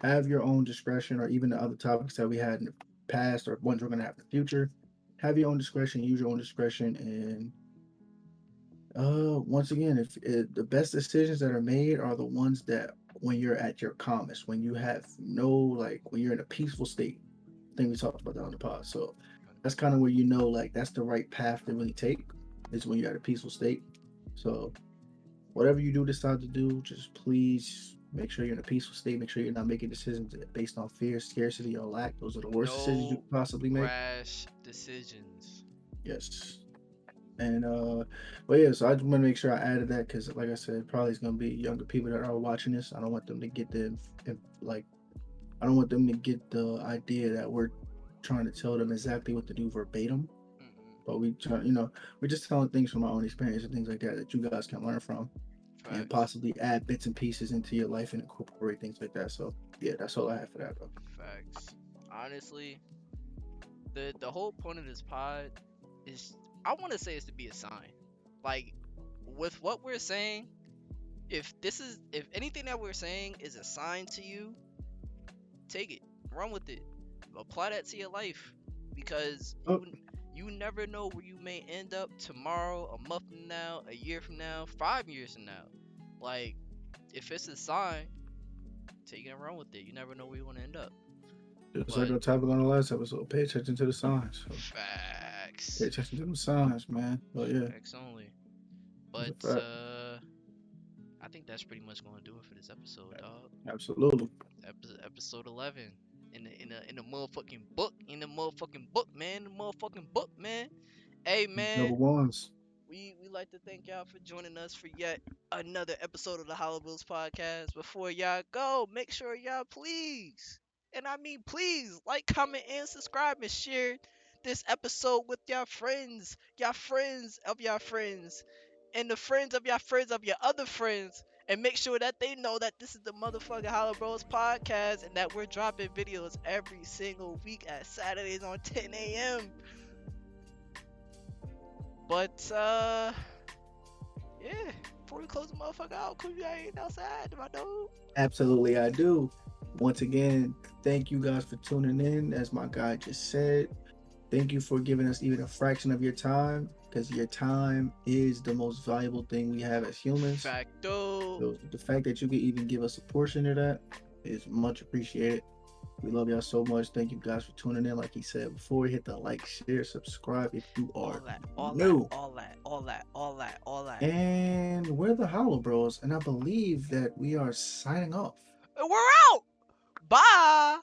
Have your own discretion or even the other topics that we had in the past or ones we're gonna have in the future. Have your own discretion, use your own discretion, and once again, if the best decisions that are made are the ones that when you're at your calmest, when you have no like when you're in a peaceful state. I think we talked about that on the pod. So that's kind of where like that's the right path to really take is when you're at a peaceful state. So whatever you do decide to do, just please make sure you're in a peaceful state. Make sure you're not making decisions based on fear, scarcity, or lack. Those are the worst decisions you No could possibly make. rash decisions. Yes. And but yeah, so I just want to make sure I added that because, like I said, probably it's gonna be younger people that are watching this. I don't want them to get like I don't want them to get the idea that we're trying to tell them exactly what to do verbatim. Mm-mm. But we're just telling things from our own experience and things like that that you guys can learn from and Facts. possibly add bits and pieces into your life and incorporate things like that. So yeah, that's all I have for that, bro. Facts. Honestly, the whole point of this pod is I want to say is to be a sign. Like with what we're saying, if anything that we're saying is a sign to you, take it, run with it, apply that to your life, because Oh, you never know where you may end up tomorrow, a month from now, a year from now, 5 years from now. Like if it's a sign, take it and run with it. You never know where you want to end up. just like But our topic on the last episode, pay attention to the signs. So pay facts, attention to the signs, man. But yeah, facts only. that's a But fact. I think that's pretty much gonna do it for this episode, dog. Absolutely. Episode 11 in the motherfucking book, man, the motherfucking book, man. Hey, man, Number ones. we like to thank y'all for joining us for yet another episode of the HoloBros podcast. Before y'all go, make sure y'all please, and I mean please, like, comment, and subscribe, and share this episode with y'all friends of y'all friends, and the friends of y'all friends of your other friends. And make sure that they know that this is the motherfucking Hollow Bros podcast and that we're dropping videos every single week at Saturdays on 10 a.m. But yeah. Before we close the motherfucker out, cool, you ain't outside, my dude. Absolutely, I do. Once again, thank you guys for tuning in. As my guy just said, thank you for giving us even a fraction of your time, because your time is the most valuable thing we have as humans. Facto. So the fact that you could even give us a portion of that is much appreciated. We love y'all so much. Thank you guys for tuning in. Like he said before, hit the like, share, subscribe if you are All that, all that, new. all that, all that, all that, all that. And we're the HoloBros, and I believe that we are signing off. And we're out. Bye.